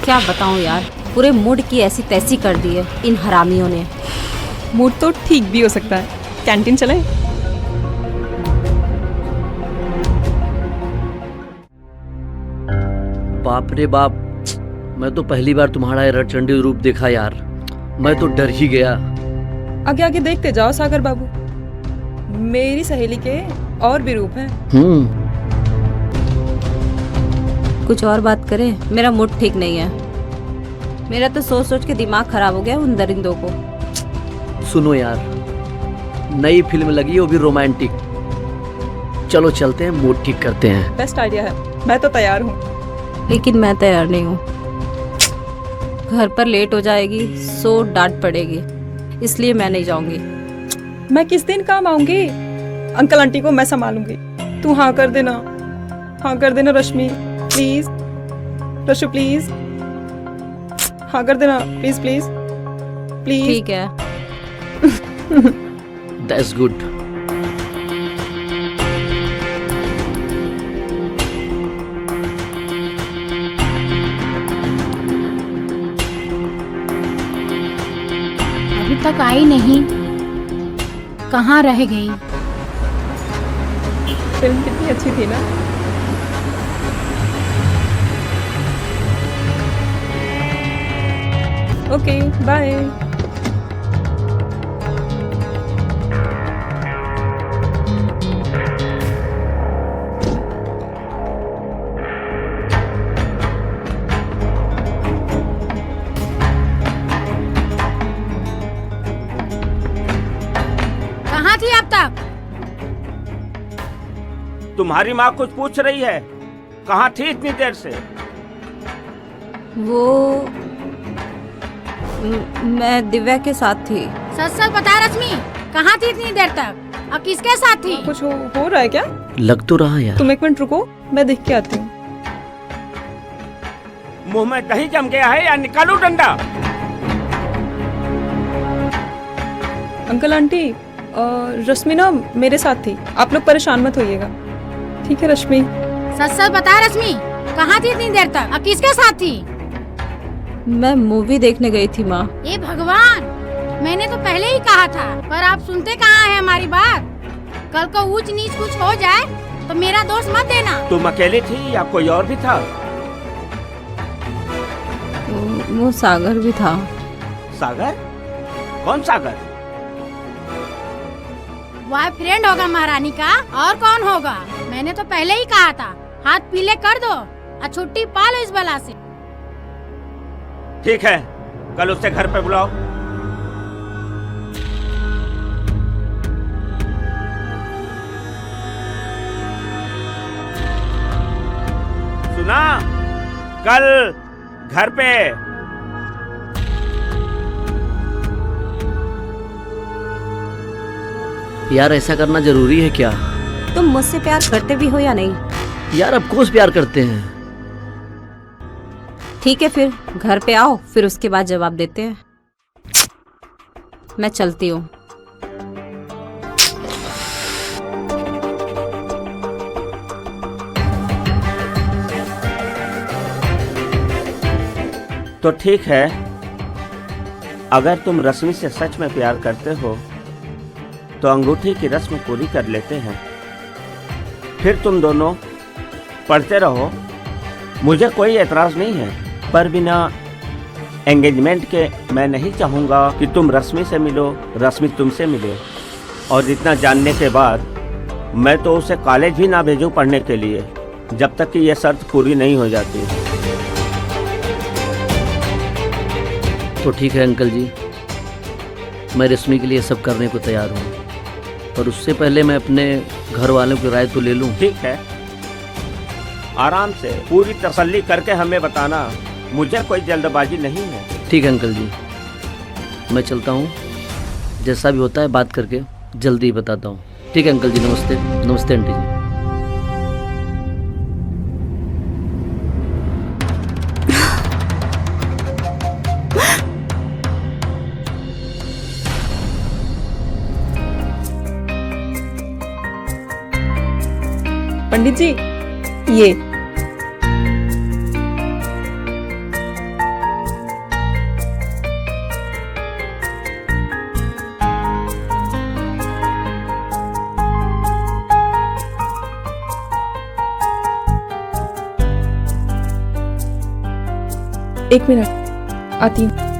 क्या बताऊं यार, पूरे मूड की ऐसी तैसी कर दी है इन हरामियों ने। मूड तो ठीक भी हो सकता है, कैंटीन चले? बाप रे बाप, मैं तो पहली बार तुम्हारा रटचंडी रूप देखा यार, मैं तो डर ही गया। आगे आगे देखते जाओ सागर बाबू, मेरी सहेली के और भी रूप हैं। कुछ और बात करें, मेरा मूड ठीक नहीं है। मेरा तो सोच सोच के दिमाग खराब हो गया उन दरिंदों को। सुनो यार, नई फिल्म लगी, वो भी रोमांटिक। चलो चलते हैं, मूड ठीक करते हैं। बेस्ट आइडिया है, मैं तो तैयार हूँ। लेकिन मैं तैयार नहीं हूँ, घर पर लेट हो जाएगी, सो डांट पड़ेगी, इसलिए मैं नहीं जाऊंगी। मैं किस दिन काम आऊंगी? अंकल आंटी को मैं संभालूंगी, तू हाँ कर देना, हाँ कर देना रश्मि प्लीज। रशु प्लीज, हाँ कर देना प्लीज प्लीज प्लीज। ठीक है। That's good. अभी तक आई नहीं, कहाँ रह गई? फिल्म कितनी अच्छी थी ना। Okay bye. कहाँ थी अब तक? तुम्हारी माँ कुछ पूछ रही है, कहाँ थी इतनी देर से? वो मैं दिव्या के साथ थी। सच सच बता रश्मि, कहाँ थी इतनी देर तक और किसके साथ थी? कुछ हो रहा है क्या? लग तो रहा यार। तुम एक मिनट रुको, मैं देख के आती हूँ। मुंह में दही जम गया है या निकालू डंडा? अंकल आंटी, रश्मि ना मेरे साथ थी, आप लोग परेशान मत होइएगा, ठीक है रश्मि? सच सच बता रश्मि, कहाँ थी इतनी देर तक और किसके साथ थी? मैं मूवी देखने गई थी माँ। ये भगवान, मैंने तो पहले ही कहा था, पर आप सुनते कहाँ हैं हमारी बात? कल को ऊंच नीच कुछ हो जाए तो मेरा दोष मत देना। तुम अकेली थी या कोई और भी था? वो सागर भी था। सागर? कौन सागर? बॉयफ्रेंड होगा महारानी का, और कौन होगा? मैंने तो पहले ही कहा था, हाथ पीले कर दो और छुट्टी पा लो इस बला से। ठीक है, कल उसे घर पे बुलाओ। सुना? कल घर पे। यार ऐसा करना जरूरी है क्या? तुम मुझसे प्यार करते भी हो या नहीं? यार अब कोस प्यार करते हैं। ठीक है फिर घर पे आओ, फिर उसके बाद जवाब देते हैं। मैं चलती हूँ। तो ठीक है, अगर तुम रश्मि से सच में प्यार करते हो तो अंगूठी की रस्म पूरी कर लेते हैं, फिर तुम दोनों पढ़ते रहो। मुझे कोई एतराज़ नहीं है, पर बिना एंगेजमेंट के मैं नहीं चाहूँगा कि तुम रश्मि से मिलो, रश्मि तुमसे मिले। और इतना जानने के बाद मैं तो उसे कॉलेज भी ना भेजूँ पढ़ने के लिए, जब तक कि यह शर्त पूरी नहीं हो जाती। तो ठीक है अंकल जी, मैं रश्मि के लिए सब करने को तैयार हूँ, पर उससे पहले मैं अपने घर वालों की राय तो ले लूँ। ठीक है, आराम से पूरी तसल्ली करके हमें बताना, मुझे कोई जल्दबाजी नहीं है। ठीक है अंकल जी, मैं चलता हूँ, जैसा भी होता है बात करके जल्दी ही बताता हूँ। ठीक है अंकल जी, नमस्ते। नमस्ते आंटी जी। पंडित जी, ये एक मिनट आती हूँ।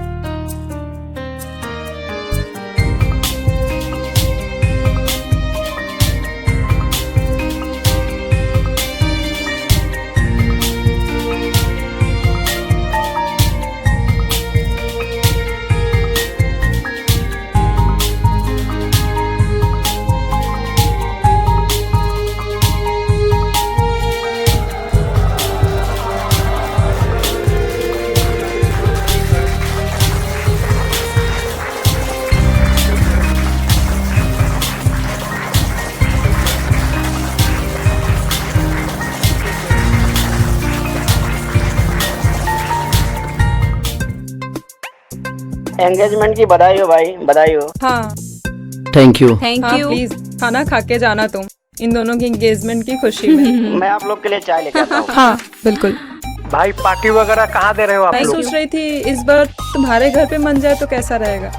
एंगेजमेंट की बधाई हो भाई, बधाई हो। हाँ थैंक यू। हाँ, प्लीज खाना खा के जाना तुम, इन दोनों की एंगेजमेंट की खुशी में। मैं आप लोग के लिए चाय लेके आता हूँ। हाँ बिल्कुल। भाई पार्टी वगैरह कहाँ दे रहे हो आप मैं लोग? सोच रही थी इस बार तुम्हारे घर पे मन जाए तो कैसा रहेगा।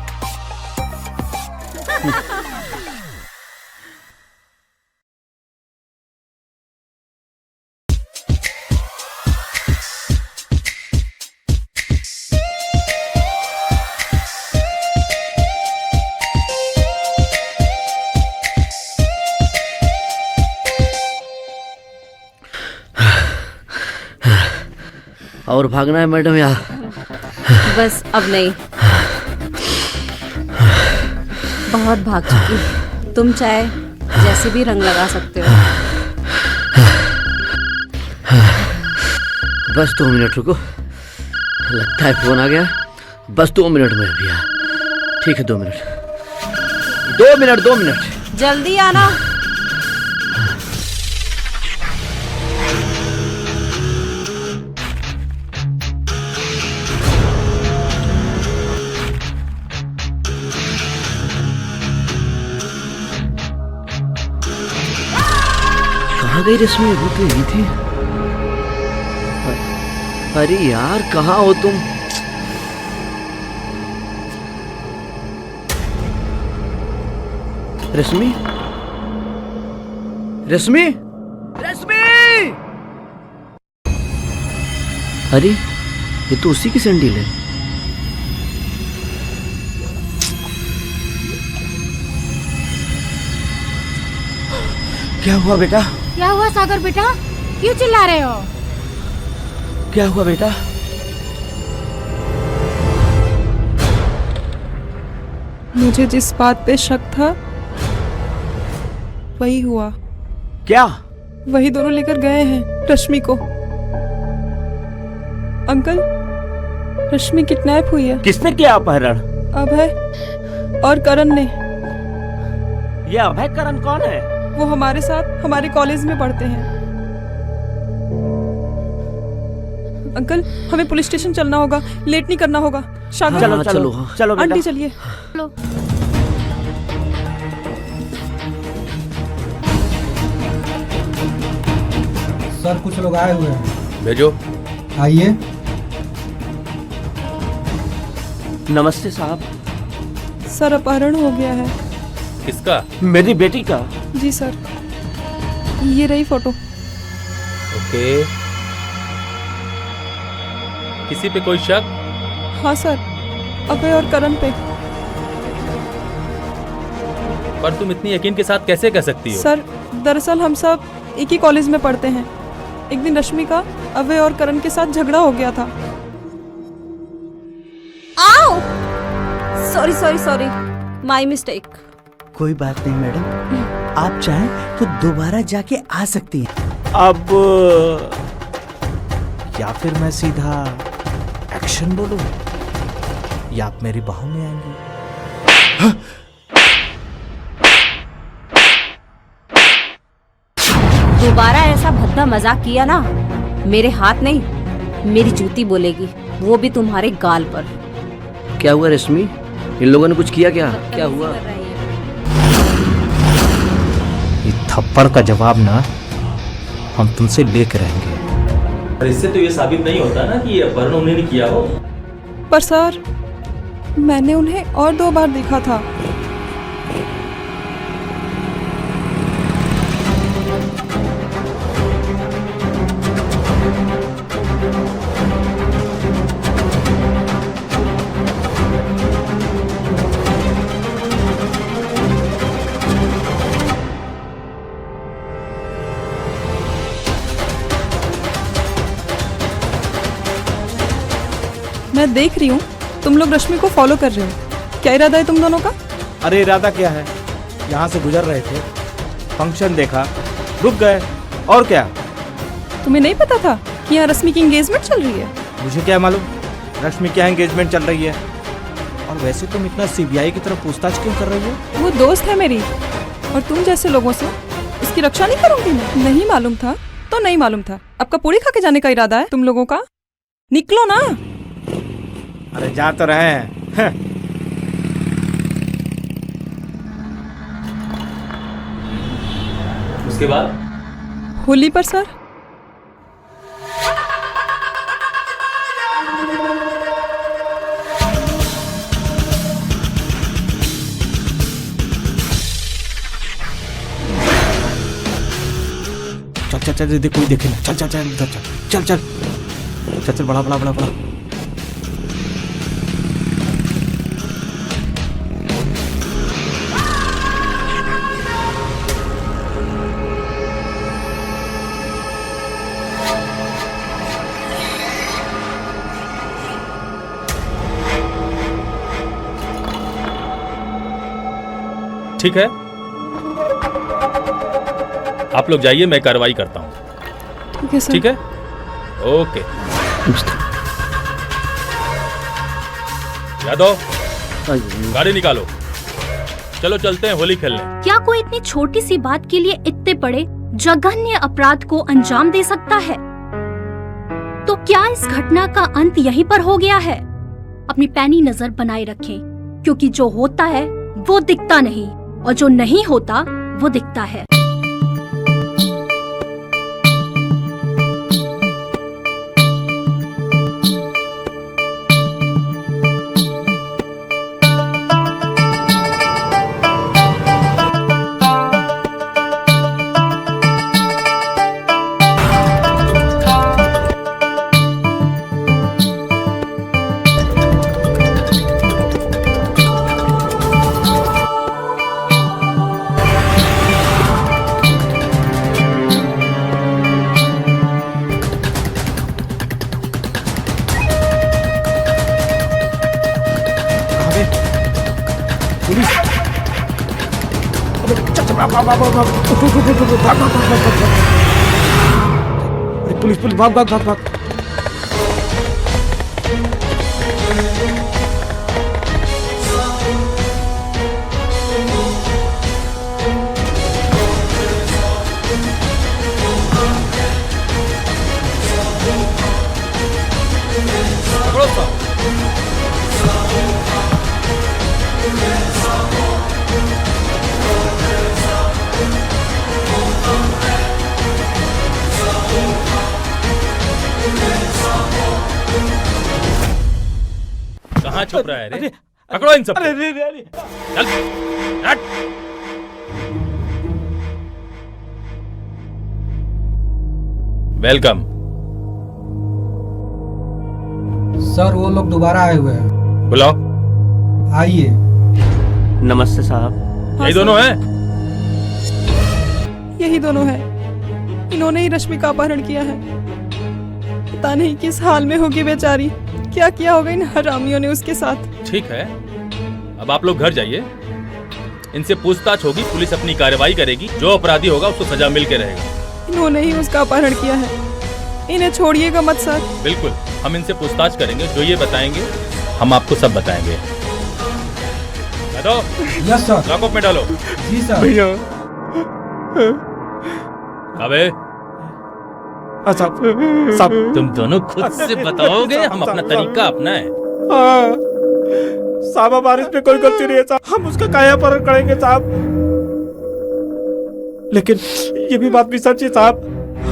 और भागना है मैडम यहाँ? बस अब नहीं, बहुत भाग चुकी। तुम चाहे जैसे भी रंग लगा सकते हो। बस 2 मिनट रुको, लगता है फोन आ गया। बस 2 मिनट में भैया। ठीक है 2 मिनट, 2 मिनट, 2 मिनट। जल्दी आना। कहाँ गई रश्मि? वो तो यही थी। अरे यार कहाँ हो तुम? रश्मि रश्मि, रश्मि! अरे ये तो उसी की सैंडल है। क्या हुआ बेटा? क्या हुआ सागर बेटा, क्यों चिल्ला रहे हो? क्या हुआ बेटा? मुझे जिस बात पे शक था वही हुआ। क्या? वही दोनों लेकर गए हैं रश्मि को। अंकल, रश्मि किडनैप हुई है। किसने किया अपहरण? अभय और करण ने। ये अभय करण कौन है? वो हमारे साथ हमारे कॉलेज में पढ़ते हैं। अंकल, हमें पुलिस स्टेशन चलना होगा, लेट नहीं करना होगा। शागर, चलो चलो चलो बेटा। आंटी चलिए। सर कुछ लोग आए हुए हैं। भेजो। आइए। नमस्ते साहब। सर अपहरण हो गया है। किसका? मेरी बेटी का। जी सर, ये रही फोटो। ओके। किसी पे कोई शक? हाँ सर, अभय और करण पे। पर तुम इतनी यकीन के साथ कैसे कह सकती हो? सर दरअसल हम सब एक ही कॉलेज में पढ़ते हैं। एक दिन रश्मि का अभय और करण के साथ झगड़ा हो गया था। आओ! Sorry sorry sorry, my mistake. कोई बात नहीं मैडम, आप चाहें तो दोबारा जाके आ सकती हैं। अब या फिर मैं सीधा एक्शन बोलूं, या आप मेरी बाहों में आएंगे। दोबारा ऐसा भद्दा मजाक किया ना, मेरे हाथ नहीं मेरी जूती बोलेगी, वो भी तुम्हारे गाल पर। क्या हुआ रश्मि? इन लोगों ने कुछ किया क्या? क्या हुआ? ये थप्पड़ का जवाब ना हम तुमसे लेके रहेंगे। पर इससे तो ये साबित नहीं होता ना कि ये अपहरण उन्होंने किया हो। पर सर, मैंने उन्हें और 2 बार देखा था। मैं देख रही हूँ तुम लोग रश्मि को फॉलो कर रहे हो। क्या इरादा है तुम दोनों का? अरे इरादा क्या है, यहाँ से गुजर रहे थे, फंक्शन देखा, रुक गए, और क्या? तुम्हें नहीं पता था कि यहाँ रश्मि की एंगेजमेंट चल रही है? मुझे क्या मालूम रश्मि क्या एंगेजमेंट चल रही है। और वैसे तुम इतना सीबीआई की तरफ पूछताछ क्यों कर रही हो? वो दोस्त है मेरी, और तुम जैसे लोगों से उसकी रक्षा नहीं करूंगी मैं। नहीं मालूम था तो नहीं मालूम था। अब का पूरी खा के जाने का इरादा है तुम लोगों का? निकलो ना। अरे जा तो रहे हैं। उसके बाद होली पर सर, चल चल चल, कोई देखे ना। चल चल चल चल चल चल चल चल, बड़ा बड़ा बड़ा बड़ा। ठीक है, आप लोग जाइए, मैं कार्रवाई करता हूँ। ठीक है सर। ठीक है, ओके। यादव, गाड़ी निकालो, चलो चलते हैं होली खेलने। क्या कोई इतनी छोटी सी बात के लिए इतने बड़े जघन्य अपराध को अंजाम दे सकता है? तो क्या इस घटना का अंत यहीं पर हो गया है? अपनी पैनी नजर बनाए रखें, क्योंकि जो होता है वो दिखता नहीं, और जो नहीं होता वो दिखता है। पुलिस पुलिस भाग भाग भाग भाग। कहाँ छुप रहा है रे? पकड़ो इन सबको। चल, हट। वेलकम। सर वो लोग दोबारा आए हुए हैं। बुलाओ। आइए। नमस्ते साहब। यही दोनों हैं? यही दोनों हैं। इन्होंने ही रश्मि का अपहरण किया है। पता नहीं किस हाल में होगी बेचारी। क्या किया होगा इन हरामियों ने उसके साथ। ठीक है, अब आप लोग घर जाइए। इनसे पूछताछ होगी, पुलिस अपनी कार्रवाई करेगी। जो अपराधी होगा उसको सजा मिल के रहेगा। इन्होंने ही उसका अपहरण किया है। इन्हें छोड़िएगा मत सर। बिल्कुल, हम इनसे पूछताछ करेंगे। जो ये बताएंगे हम आपको सब बताएंगे। Yes sir. लॉकअप में डालो। जी सर। भैया अबे साहब तुम दोनों खुद से बताओगे, हम अपना तरीका अपनाएं। हाँ साहब, हमारे इसमें कोई गलती नहीं है साहब। हम उसका कायापलट करेंगे साहब। लेकिन ये भी बात भी सच है साहब,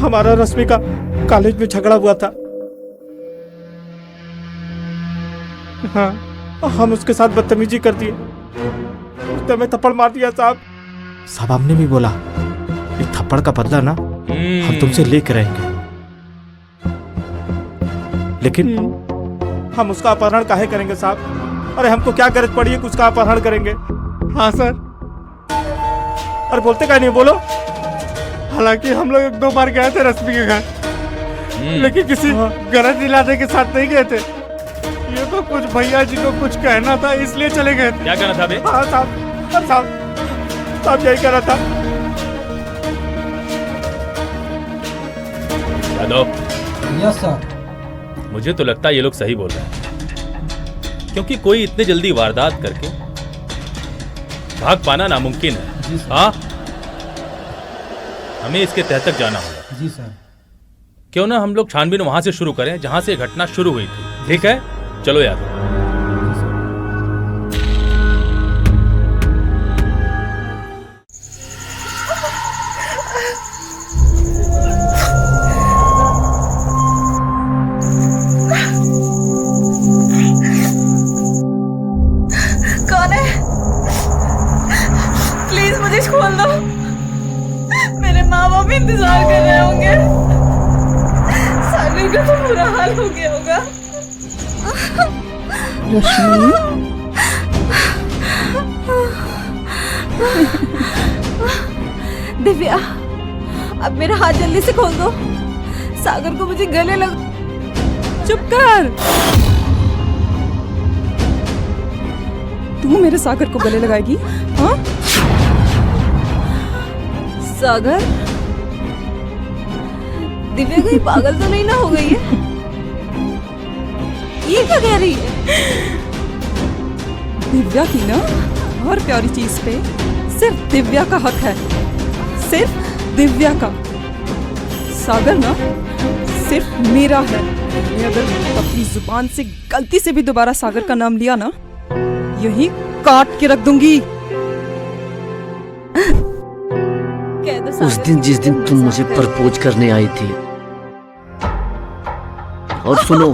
हमारा रश्मि का कॉलेज में झगड़ा हुआ था। हाँ, हम उसके साथ बदतमीजी कर दिए। उसने हमें थप्पड़ मार दिया साहब। साहब हमने भी बोला ये थप्पड़ का बदला ना हम तुमसे लेकर रहेंगे, लेकिन हम उसका अपहरण काहे करेंगे साहब? अरे हमको क्या गरज पड़ी है कि उसका अपहरण करेंगे? हाँ सर। अरे बोलते क्या नहीं, बोलो। हालांकि हम लोग 1-2 बार गए थे रश्मि के घर, लेकिन किसी गरज इरादे के साथ नहीं गए थे। ये तो कुछ भैया जी को कुछ कहना था इसलिए चले गए थे। क्या कहना था बे? हाँ साहब, साहब यही कहना था। यादव। Yes sir. मुझे तो लगता है ये लोग सही बोल रहे हैं, क्योंकि कोई इतने जल्दी वारदात करके भाग पाना नामुमकिन है। हाँ, हमें इसके तह तक जाना होगा। जी सर। क्यों ना हम लोग छानबीन वहां से शुरू करें जहां से घटना शुरू हुई थी। ठीक है, चलो यादव। कौन है? प्लीज मुझे खोल दो। मेरे माँ बाप इंतजार कर रहे होंगे। सागर का तो बुरा हाल हो गया होगा। दिव्या, अब मेरा हाथ जल्दी से खोल दो। सागर को मुझे गले लग। चुप कर। तू मेरे सागर को गले लगाएगी? हाँ? सागर, दिव्या कहीं पागल तो नहीं ना हो गई है? ये क्या कह रही है? दिव्या की ना हर प्यारी चीज पे सिर्फ दिव्या का हक है, सिर्फ दिव्या का। सागर ना सिर्फ मेरा है। मैं अगर अपनी जुबान से गलती से भी दोबारा सागर का नाम लिया ना, यही काट के रख दूंगी। उस दिन जिस दिन तुम मुझे प्रपोज करने आई थी, और सुनो,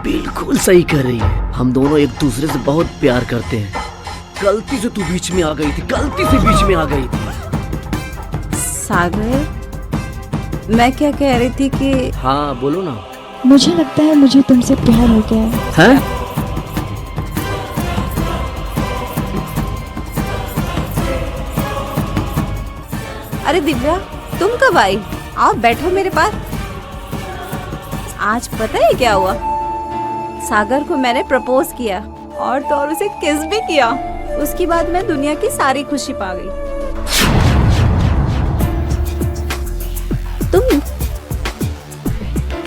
बिल्कुल सही कह रही है, हम दोनों एक दूसरे से बहुत प्यार करते हैं। गलती से तू बीच में आ गई थी, गलती से बीच में आ गई थी। सागर, मैं क्या कह रही थी कि हाँ बोलो ना। मुझे लगता है मुझे तुमसे प्यार हो गया है। हैं? अरे दिव्या, तुम कब आई? आओ बैठो मेरे पास। आज पता है क्या हुआ? सागर को मैंने प्रपोज किया और तो और उसे किस भी किया। उसके बाद मैं दुनिया की सारी खुशी पा गई। तुम,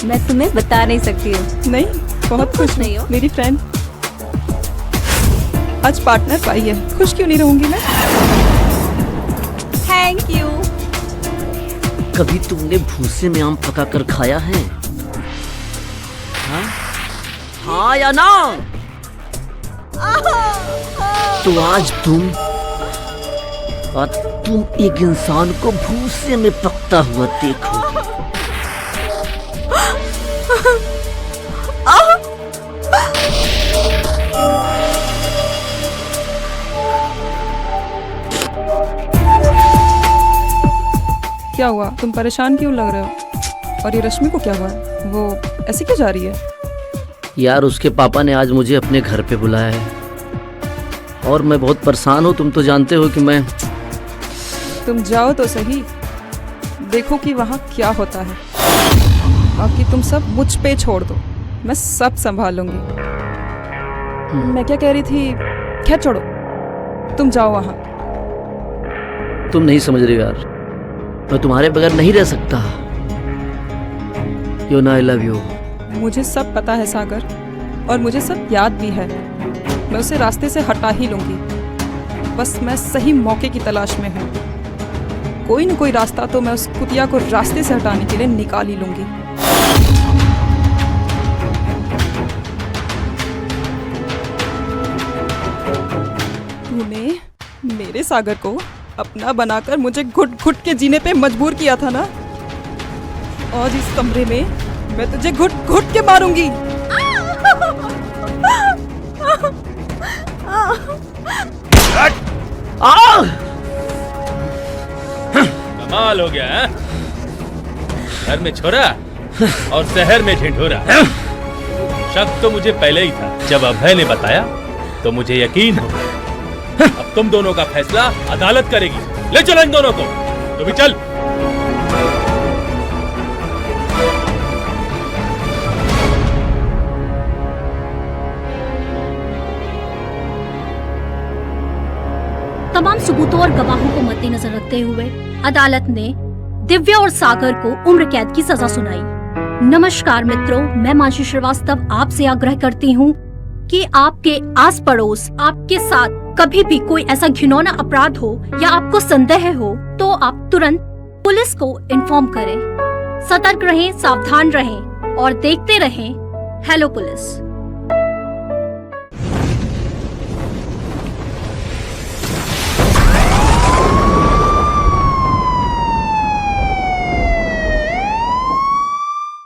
मैं तुम्हें बता नहीं सकती हूँ। नहीं, बहुत खुश नहीं हो मेरी फ्रेंड। आज पार्टनर पाई है, खुश क्यों नहीं रहूंगी मैं? Thank you. कभी तुमने भूसे में आम पका कर खाया है? हाँ या ना? तो आज तुम एक इंसान को भूसे में पकता हुआ देखो। क्या हुआ, तुम परेशान क्यों लग रहे हो? और ये रश्मि को क्या हुआ? वो ऐसे क्यों जा रही है? यार उसके पापा ने आज मुझे अपने घर पे बुलाया है और मैं बहुत परेशान हूँ। तुम तो जानते हो कि मैं। तुम जाओ तो सही, देखो कि वहाँ क्या होता है। बाकी तुम सब मुझ पे छोड़ दो, मैं सब संभाल लूंगी। मैं क्या कह रही थी, खैर छोड़ो, तुम जाओ वहाँ। तुम नहीं समझ रही यार, मैं तुम्हारे बगैर नहीं रह सकता। You know I love you. मुझे सब पता है सागर, और मुझे सब याद भी है। मैं उसे रास्ते से हटा ही लूंगी, बस मैं सही मौके की तलाश में हूँ। कोई न कोई रास्ता तो मैं उस कुतिया को रास्ते से हटाने के लिए निकाल ही लूंगी। तूने मेरे सागर को अपना बनाकर मुझे घुट घुट के जीने पे मजबूर किया था ना, और इस कमरे में मैं तुझे घुट घुट के मारूंगी। कमाल हो गया है? घर में छोरा और शहर में ढिंढोरा। शक तो मुझे पहले ही था, जब अभय ने बताया तो मुझे यकीन हो गया। अब तुम दोनों का फैसला अदालत करेगी। ले चलो इन दोनों को। तो भी चल। तमाम सबूतों और गवाहों को मद्देनजर रखते हुए अदालत ने दिव्या और सागर को उम्र कैद की सजा सुनाई। नमस्कार मित्रों, मैं मानसी श्रीवास्तव आपसे आग्रह करती हूँ कि आपके आस पड़ोस आपके साथ कभी भी कोई ऐसा घिनौना अपराध हो या आपको संदेह हो तो आप तुरंत पुलिस को इन्फॉर्म करें। सतर्क रहें, सावधान रहें और देखते रहें हेलो पुलिस।